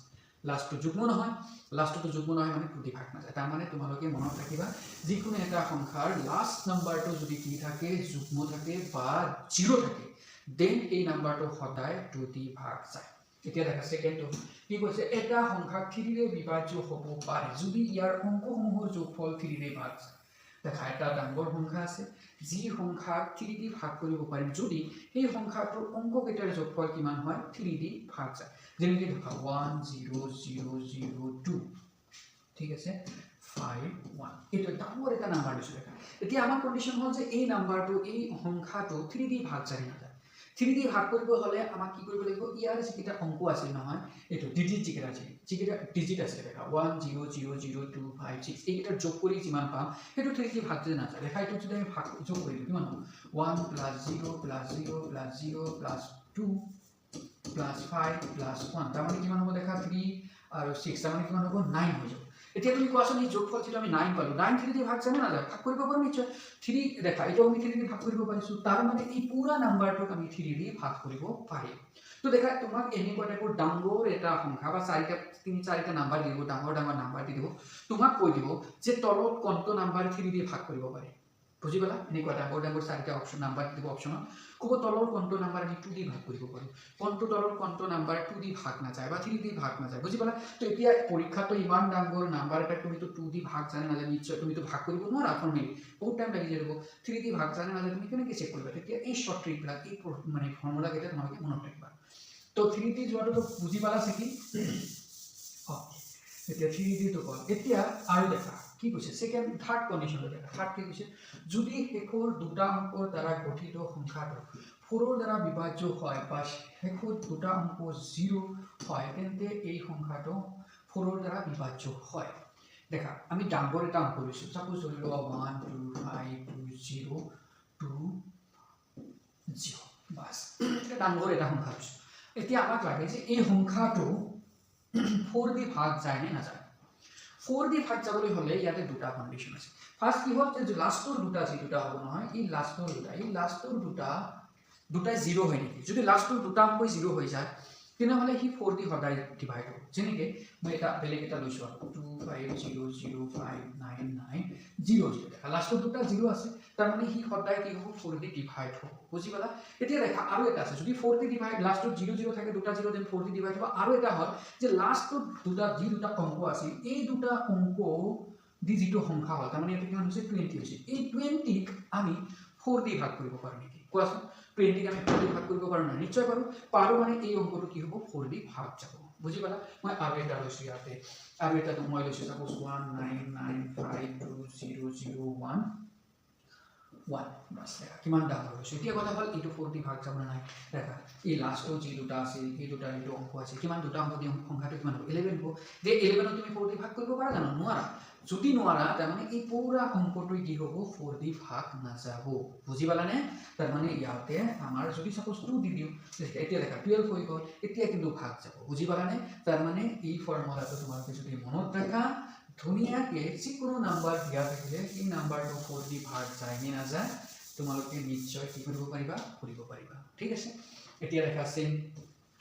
লাষ্টটো যুগ্ম নহয় মানে 2 দি ভাগ না যায় তাৰ মানে তোমালোকে মনত ৰাখিবা যিকোনো এটা সংখ্যাৰ লাষ্ট নাম্বাৰটো যদি কি থাকে যুগ্ম থাকে বা 0 থাকে দেন এই নাম্বাৰটো সদায় 2 দি ভাগ যায় এতিয়া দেখা সেকেন্ডটো কি কৈছে এটা সংখ্যা 3 ৰে বিভাজ্য হ'ব পাৰে যদি ইয়াৰ অংকসমূহৰ যোগফল 3 ৰে ভাগ যায় দেখা এটা ডাঙৰ সংখ্যা আছে যি সংখ্যা 3 দি ভাগ কৰিব পাৰিম যদি এই সংখ্যাটোৰ অংককেইটাৰ যোগফল কিমান হয় 3 দি ভাগ যায় যেনেকৈ দেখা 10002 ঠিক আছে 51 এটা ডাঙৰ এটা নাম্বাৰ দিছো দেখা এতিয়া আমাৰ কন্ডিশন হ'ল যে এই নাম্বাৰটো এই সংখ্যাটো 3 দি ভাগ যায় না 3 দি ভাগ কৰিব হলে আমাক কি কৰিব লাগিব ইয়াৰ যিকেইটা অংক আছে নহয় এটো যিকেইটা ডিজিট আছে দেখা 1000256 এইকেইটা যোগ কৰি যিমান পাম হেতু 3 দি ভাগ যায় না দেখা এটো যদি আমি ভাগ যোগ কৰি দিও কিমান হ'ব 1 + 0 + 0 + 0 + 2 + 5 + 1 তাৰমানে কিমান হ'ব দেখা 3 আৰু 6 তাৰমানে কিমান হ'ব 9 হৈ যাব এতিয়া তুমি কোৱাচোন এই যোগফল যেটো আমি 9 পালো 9 3 দি ভাগ যায় না যায় ভাগ কৰিব পাৰো নিশ্চয় 3 দেখা এটা আমি 3 দি ভাগ কৰিব পাৰিছো তাৰ মানে এই পুৰা নাম্বাৰটো আমি 3 দি ভাগ কৰিব পাৰিম তো দেখা তোমাক এনেকুৱা টাইপৰ ডাঙৰ এটা সংখ্যা বা 4টা নাম্বাৰ দিব ডাঙৰ নাম্বাৰ দি দিব তোমাক কৈ দিব যে তলত কোনটো নাম্বাৰ 3 দি ভাগ কৰিব পাৰি বুজি পালা এনেকুৱা ডাঙৰ চাৰিটা অপশ্যন নাম্বাৰ দিব অপশ্যনত ক'ব তলৰ কোনটো নাম্বাৰ আমি 2 দি ভাগ কৰিব পাৰোঁ কোনটো তলৰ কোনটো নাম্বাৰ 2 দি ভাগ নাযায় বা 3 দি ভাগ নাযায় বুজি পালা তো এতিয়া পৰীক্ষাটো ইমান ডাঙৰ নাম্বাৰ এটা তুমিতো 2 দি ভাগ জানে নাযায় নিশ্চয় তুমিতো ভাগ কৰিব নোৱাৰা ফৰ্মেলি বহুত টাইম লাগি যাব 3 দি ভাগ জানে নাযায় তুমি কেনেকৈ চেক কৰিবা তেতিয়া এই শৰ্ট ট্ৰিকবিলাক এই মানে ফৰ্মুলা কেইটা তোমালোকে মনত ৰাখিবা তো 3 দি যোৱাটো বুজি পালা নেকি এতিয়া 3 দি তো কল এতিয়া আৰু দেখা কি কৈছে সেকেন্ড থাৰ্ড কন্ডিশন দেখা থাৰ্ড কি কৈছে যদি শেষৰ দুটা অংকৰ দ্বাৰা গঠিত সংখ্যাটো 4 ৰ দ্বাৰা বিভাজ্য হয় বা শেষৰ দুটা অংক 0 হয় তেন্তে এই সংখ্যাটো 4 ৰ দ্বাৰা বিভাজ্য হয় দেখা আমি ডাঙৰ এটা অংক লৈছো সাপোজ ধৰি লোৱা 1 2 5 2 0 2 0 বাস এটা ডাঙৰ এটা সংখ্যা লৈছো এতিয়া আমাক লাগে যে এই সংখ্যাটো 4 দি ভাগ যায় নে না যায় 4 দি ভাগ যাবলৈ হলে ইয়াতে দুটা কন্ডিশন আছে ফার্স্ট কি হ'ল যে লাস্টৰ দুটা যি দুটা হ'ব নহয় এই লাস্টৰ দুটা 0 হয় নেকি যদি লাস্টৰ দুটা অংক 0 হৈ যায় তেনেহলে হি 4 দি সদায় ডিভাইড হ'ব যেনেকৈ মই এটা বেলেগ এটা লৈছো 25005990 লাস্টৰ দুটা 0 আছে তাৰ মানে হি সদায় কি হ'ব 4 দি ডিভাইড হ'ব বুজি পালা এতিয়া দেখা আৰু এটা আছে যদি 4 দি ডিভাইড লাস্টৰ 0 থাকে দুটা 0 দেন 4 দি ডিভাইড হ'ব আৰু এটা হ'ল যে লাস্টৰ দুটা অংক আছে এই দুটা অংক দি যিটো সংখ্যা হ'ল তাৰ মানে এটা কিমান হৈছে 20 হৈছে এই 20 ক আমি 4 দি ভাগ কৰিব পাৰো নেকি কোৱাচোন 20 ক আমি 4 দি ভাগ কৰিব পাৰো না নিশ্চয় পাৰো মানে এই অংকটো কি হ'ব 4 দি ভাগ যাব বুজি পালা মই আৰু এটা লৈছো ইয়াতে আৰু এটা মই লৈছো সাপোজ 199520001 বাস দেখা কিমান ডাঙৰ হৈছে এতিয়া কথা হ'ল এইটো 4 দি ভাগ যাব না নাই দেখা এই লাস্টৰ যি দুটা আছে এই দুটা এইটো অংক আছে কিমান দুটা অংক দি সংখ্যাটো কিমান হ'ব 11 হ'ব যে 11 তুমি 4 দি ভাগ কৰিব পাৰা জানো নোৱাৰা যদি নোৱাৰা তাৰ মানে এই পুৰা অংকটো কি হ'ব 4 দি ভাগ নাযাব বুজি পালানে তাৰ মানে ইয়াতে আমাৰ যদি সাপোজ 2 দি দিও এতিয়া দেখা 12 হৈ গ'ল এতিয়া কিন্তু ভাগ যাব বুজি পালানে তাৰ মানে এই ফৰ্মুলাটো তোমালোকে যদি মনত ৰাখা ধুনীয়াকৈ যিকোনো নাম্বাৰ দিয়া থাকিলে এই নাম্বাৰটো 4 দি ভাগ যায় নে নাযায় তোমালোকে নিশ্চয় কি কৰিব পাৰিবা ঠিক আছে এতিয়া দেখা আছে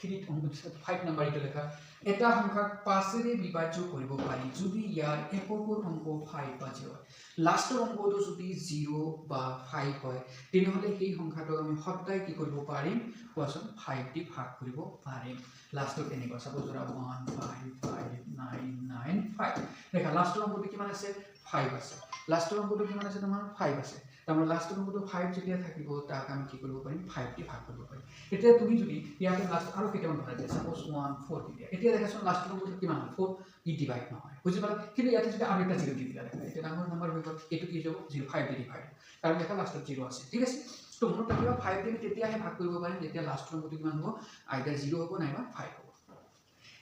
5 নাম্বাৰ এটা লেখা এটা সংখ্যাক 5 ৰে বিভাজ্য কৰিব পাৰি যদি ইয়াৰ এককৰ অংক 5 বা 0 হয় লাস্টৰ অংকটো যদি 0 বা 5 হয় তেনেহলে সেই সংখ্যাটো আমি সদায় কি কৰিব পাৰিম কোৱাচোন 5 দি ভাগ কৰিব পাৰিম লাস্টত এনেকুৱা সাপোজ ধৰা 1559995 দেখা লাস্টৰ অংকটো কিমান আছে 5 আছে লাস্টৰ অংকটো কিমান আছে তোমাৰ 5 আছে তাৰমানে লাস্টৰ অংকটো 5 যেতিয়া থাকিব তাক আমি কি কৰিব পাৰিম 5 দি ভাগ কৰিব পাৰিম এতিয়া তুমি যদি ইয়াতে লাস্ট আৰু কেইটামান ধৰা দিয়া সাপোজ 14 দি দিয়া এতিয়া দেখাচোন লাস্টৰ অংকটো কিমান হয় 4 ই ডিভাইড নহয় বুজি পালা কিন্তু ইয়াতে যদি আৰু এটা 0 দি দিয়া দেখা এটা ডাঙৰ নাম্বাৰ হৈ গ'ল এটো কি যাব 05 দি ডিভাইড কাৰণ দেখা লাস্টত 0 আছে ঠিক আছে তো মনত ৰাখিবা 5 দি তেতিয়াহে ভাগ কৰিব পাৰিম যেতিয়া লাস্টৰ অংকটো কিমান হ'ব আইদাৰ 0 হ'ব নাইবা 5 হ'ব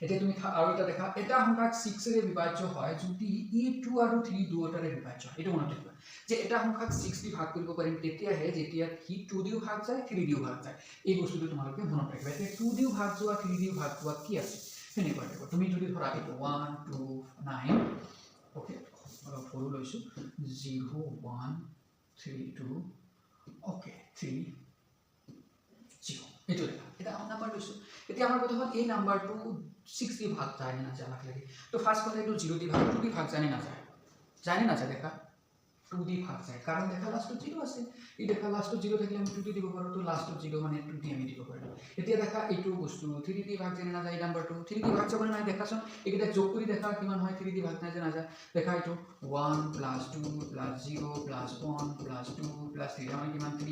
এতিয়া তুমি আৰু এটা দেখা এটা সংখ্যাক 6 ৰে বিভাজ্য হয় যদি ই 2 আৰু 3 দুয়োটাৰে বিভাজ্য হয় এটা মনত ৰাখিবা যে এটা সংখ্যাক 6 দি ভাগ কৰিব পাৰিম তেতিয়াহে যেতিয়া কি 2 দিও ভাগ যায় 3 দিও ভাগ যায় এই বস্তুটো তোমালোকে মনত ৰাখিবা এতিয়া 2 দিও ভাগ যোৱা 3 দিও ভাগ যোৱা কি আছে হেনেকুৱা দেখো তুমি যদি ধৰা এইটো 1 2 9 ওকে ফলো লৈছো 0 1 3 2 ওকে 3 0 এইটো দেখা এটা নাম্বাৰ লৈছো এতিয়া আমাৰ কথা হ'ল এই নাম্বাৰটো 6 দি ভাগ যায় না যায় লাগে তো ফার্স্ট কথা এইটো 0 দি ভাগ 2 দি ভাগ যায় না যায় দেখা 2 দি ভাগ যায় কারণ দেখা লাস্টত 0 আছে এই দেখা লাস্টত 0 থাকলে আমি 2 দি দিব পাৰো তো লাস্টত 0 মানে 2 দি আমি দিব পাৰো এতিয়া দেখা এইটো বস্তু 3 দি ভাগ যায় না যায় নাম্বাৰটো 3 দি ভাগ যাব না দেখাচোন এইটা যোগ কৰি দেখা কিমান হয় 3 দি ভাগ যায় না যায় দেখা এইটো 1 + 2 + 0 + 1 + 2 + 3 মানে কিমান 3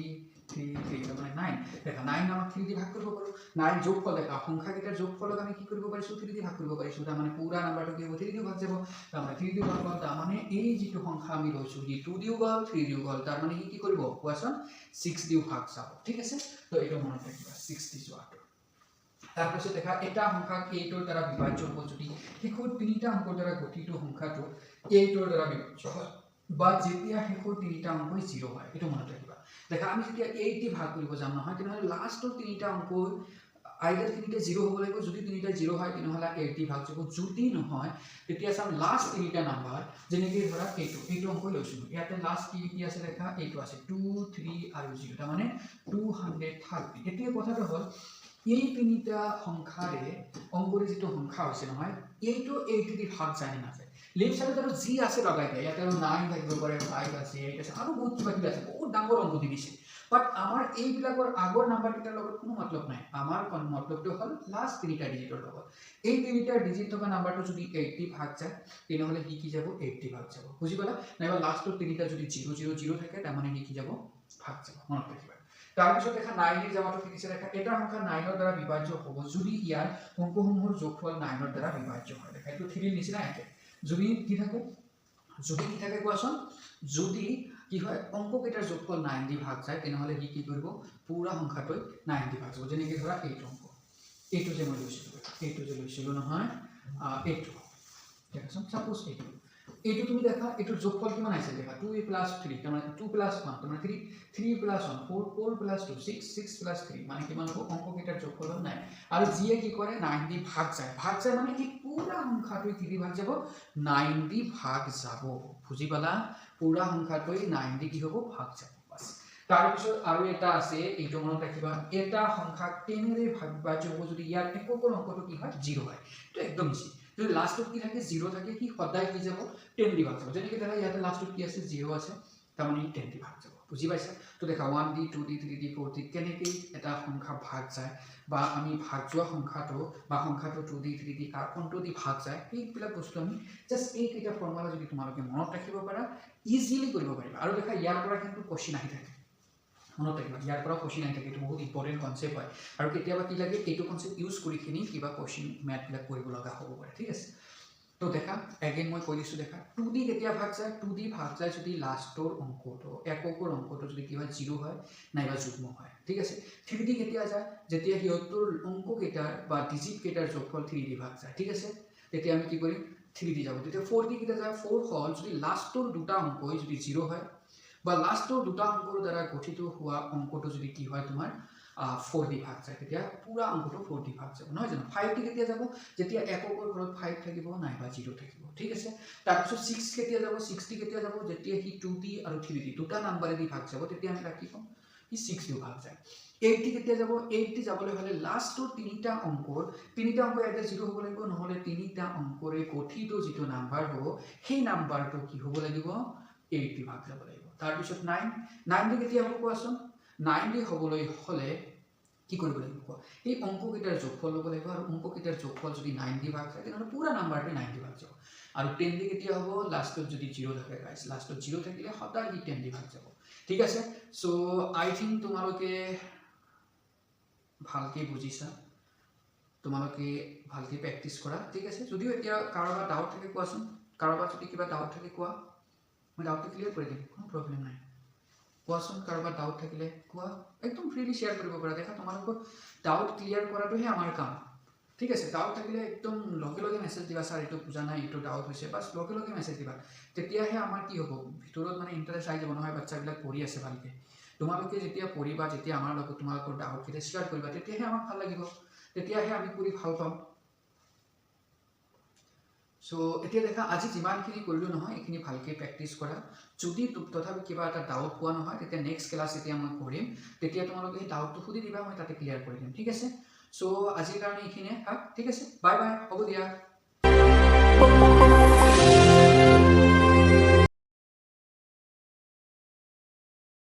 মানে 9 দেখা 9 আমাক 3 দি ভাগ কৰিব পাৰো 9 যোগফল দেখা সংখ্যা কেইটাৰ যোগফলক আমি কি কৰিব পাৰিছো 3 দি ভাগ কৰিব পাৰিছো তাৰ মানে পুৰা নাম্বাৰটো কি হ'ব 3 দি ভাগ যাব তাৰ মানে 3 দি ভাগ হ'ল তাৰ মানে এই যিটো সংখ্যা আমি লৈছো ই 2 দিও গ'ল 3 দিও গ'ল তাৰ মানে ই কি কৰিব কোৱাচোন 6 দিও ভাগ যাব ঠিক আছে তো এইটো মনত ৰাখিবা 6 দি যোৱাটো তাৰপিছত দেখা এটা সংখ্যাক 8 ৰ দ্বাৰা বিভাজ্য হ'ব যদি শেষৰ তিনিটা অংকৰ দ্বাৰা গঠিত সংখ্যাটো 8 ৰ দ্বাৰা বিভাজ্য হয় বা যেতিয়া শেষৰ তিনিটা অংক 0 হয় এইটো মনত ৰাখিবা দেখা আমি যেতিয়া 8 দি ভাগ কৰিব যাম নহয় তেনেহলে লাস্টৰ তিনিটা অংক আইদার তিনিটা 0 হ'ব লাগিব যদি তিনিটা 0 হয় তেনেহলে 8 দি ভাগ যাব যদি নহয় তেতিয়া চাম লাস্ট তিনিটা নাম্বাৰ যেনেকৈ ধৰা এইটো অংক লৈছো ইয়াতে লাস্ট কি আছে দেখা এইটো আছে 2 3 আৰু 0 তাৰ মানে 230 এতিয়া কথাটো হ'ল এই তিনিটা সংখ্যাৰে অংকৰে যেটো সংখ্যা হৈছে নহয় এইটো 80 দি ভাগ যায় না যায় লেফট সাইডত আৰু যি আছে লগাই দিয়া ইয়াতে আৰু 9 থাকিব পাৰে 5 আছে 8 আছে আৰু বহুত কিবা কিবি আছে বহুত ডাঙৰ অংক দি দিছে বাট আমাৰ এইবিলাকৰ আগৰ নাম্বাৰ কেইটাৰ লগত কোনো মতলব নাই আমাৰ মতলবটো হ'ল লাষ্ট তিনিটা ডিজিটৰ লগত এই তিনিটা ডিজিট থকা নাম্বাৰটো যদি 80 ভাগ যায় তেনেহলে কি যাব 80 ভাগ যাব বুজি পালা নাইবা লাষ্টৰ তিনিটা যদি 000 থাকে তাৰ মানে কি যাব ভাগ যাব মনত ৰাখিবা তাৰপিছত দেখা 9 এৰ জামাটো কি দিছে দেখা এটা সংখ্যা 9 এৰ দ্বাৰা বিভাজ্য হ'ব যদি ইয়াৰ অংকসমূহৰ যোগফল 9 এৰ দ্বাৰা বিভাজ্য হয় দেখা এইটো 3 এৰ নিচিনা একে যদি কি থাকে কোৱাচোন যদি কি হয় অংক কেইটাৰ যোগফল 9 দি ভাগ যায় তেনেহলে কি কৰিব পুৰা সংখ্যাটো 9 দি ভাগ যাব যেনেকৈ ধৰা এইটো অংক এইটো যে মই লৈছিলো নহয় এইটো দেখাচোন সাপোজ এইটো তুমি দেখা এইটো যোগফল কিমান আছে দেখা 2a + 3 তাৰ মানে 2 + 1 তাৰ মানে 3 + 1 4 4 + 2 6 6 + 3 মানে কিমান হ'ব অংক কেইটাৰ যোগফল 9 আৰু যিয়ে কি কৰে 9 দি ভাগ যায় মানে কি পুৰা সংখ্যাটো কি দি ভাগ যাব 9 দি ভাগ যাব বুজি পালা পুৰা সংখ্যাটো 9 দি কি হ'ব ভাগ যাব বাস তাৰপিছত আৰু এটা আছে এইটো মনত ৰাখিবা এটা সংখ্যা 10 ৰে ভাগবাজ্য হ'ব যদি ইয়াৰ এককৰ অংকটো কি হয় 0 হয় তো একদম ইজি যদি লাষ্টত কি থাকে 0 থাকে কি সদায় কি যাব 10 দি ভাগ যাব যেনেকৈ দেখা ইয়াতে লাষ্টত কি আছে 0 আছে তাৰ মানে 10 দি ভাগ যাব বুজি পাইছা তো দেখা 1d 2d 3d 4d কেনেকৈ এটা সংখ্যা ভাগ যায় বা আমি ভাগ যোৱা সংখ্যাটো বা সংখ্যাটো 2d 3d আৰু কোনটো দি ভাগ যায় এইবিলাক বস্তু আমি জাস্ট এই কেইটা ফৰ্মুলা যদি তোমালোকে মনত ৰাখিব পাৰা ইজিলি কৰিব পাৰিবা আৰু দেখা ইয়াৰ পৰা কিন্তু কোশ্চেন আহি থাকে মনত ৰাখিবা ইয়াৰ পৰা কোশ্চেন আহি থাকে এইটো বহুত ইম্পৰ্টেণ্ট কনসেপ্ট হয় আৰু কেতিয়াবা কি লাগে এইটো কনসেপ্ট ইউজ কৰি কিনি কিবা কোশ্চেন ম্যাথবিলাক কৰিব লগা হ'ব পাৰে ঠিক আছে তো দেখা এগেইন মই কৈ দিছো দেখা 2d কেতিয়া ভাগ যায় 2d ভাগ যায় যদি লাষ্টৰ অংকটো এককৰ অংকটো যদি কিবা 0 হয় নাইবা যুগ্ম হয় ঠিক আছে 3d কেতিয়া যায় যেতিয়া হিয়তৰ অংক কেইটাৰ বা ডিজিট কেইটাৰ যোগফল 3d ভাগ যায় ঠিক আছে তেতিয়া আমি কি কৰিম 3d যাব তেতিয়া 4d কেতিয়া যায় 4 হল যদি লাষ্টৰ দুটা অংকই যদি 0 হয় বা লাষ্টৰ দুটা অংকৰ দ্বাৰা গঠিত হোৱা অংকটো যদি কি হয় তোমাৰ 4d ভাগ যায় তেতিয়া পুৰা অংকটো 4d ভাগ যাব নহয় জানো 5d কেতিয়া যাব যেতিয়া এককৰ ঘৰত 5 থাকিব নাইবা 0 থাকিব ঠিক আছে তাৰপিছত 6 কেতিয়া যাব 6d কেতিয়া যাব যেতিয়া কি 2d আৰু 3d দুটা নাম্বাৰেদি ভাগ যাব তেতিয়া আমি কি পাম কি 6 দি ভাগ যায় 8d কেতিয়া যাব 8d যাবলৈ হলে লাষ্টৰ তিনিটা অংক ইয়াতে 0 হ'ব লাগিব নহলে তিনিটা অংকৰে গঠিত যিটো নাম্বাৰ হ'ব সেই নাম্বাৰটো কি হ'ব লাগিব 8 দি ভাগ যাব লাগিব তাৰপিছত 9d কেতিয়া হ'ব কোৱাচোন 9d হ'বলৈ হলে কি কৰিব লাগিব কোৱা এই অংক কেইটাৰ যোগফল ল'ব লাগিব আৰু অংক কেইটাৰ যোগফল যদি 9 দি ভাগ যায় তেতিয়াহ'লে পুৰা নাম্বাৰটো 9 দি ভাগ যাব আৰু 10d কেতিয়া হ'ব লাষ্টত যদি 0 থাকে গাইস লাষ্টত 0 থাকিলে সদায় কি 10 দি ভাগ যাব ঠিক আছে সো আই থিংক তোমালোকে ভালকে বুজিছা তোমালোকে ভালকে প্ৰেক্টিস কৰা ঠিক আছে যদিও এতিয়া কাৰোবাৰ ডাউট থাকে কোৱাচোন কাৰোবাৰ যদি কিবা ডাউট থাকে কোৱা মই ডাউটটো ক্লিয়াৰ কৰি দিম কোনো প্ৰবলেম নাই কোৱাচোন কাৰোবাৰ ডাউট থাকিলে কোৱা একদম ফ্ৰীলি শেয়াৰ কৰিব পাৰা দেখা তোমালোকৰ ডাউট ক্লিয়াৰ কৰাটোহে আমাৰ কাম ঠিক আছে ডাউট থাকিলে একদম লগে মেছেজ দিবা স্যাৰ এইটো বুজা নাই এইটো ডাউট হৈছে বাস লগে মেছেজ দিবা তেতিয়াহে আমাৰ কি হ'ব ভিতৰত মানে ইন্টাৰেষ্ট আহি যাব নহয় বাচ্চাবিলাক পঢ়ি আছে ভালকে তোমালোকে যেতিয়া পঢ়িবা যেতিয়া আমাৰ লগত তোমালোকৰ ডাউট কেইটা শেয়াৰ কৰিবা তেতিয়াহে আমাক ভাল লাগিব তেতিয়াহে আমি কৰি ভাল পাম সো এতিয়া দেখা আজি যিমানখিনি কৰিলো নহয় এইখিনি ভালকে প্ৰেক্টিস কৰা যদি তথাপি কিবা এটা ডাউট পোৱা নহয় তেতিয়া নেক্সট ক্লাস এতিয়া মই কৰিম তেতিয়া তোমালোকে এই ডাউটটো খুদি দিবা মই তাতে ক্লিয়াৰ কৰি দিম ঠিক আছে সো আজিৰ কাৰণে এইখিনিয়ে ঠিক আছে বাই বাই হ'ব দিয়া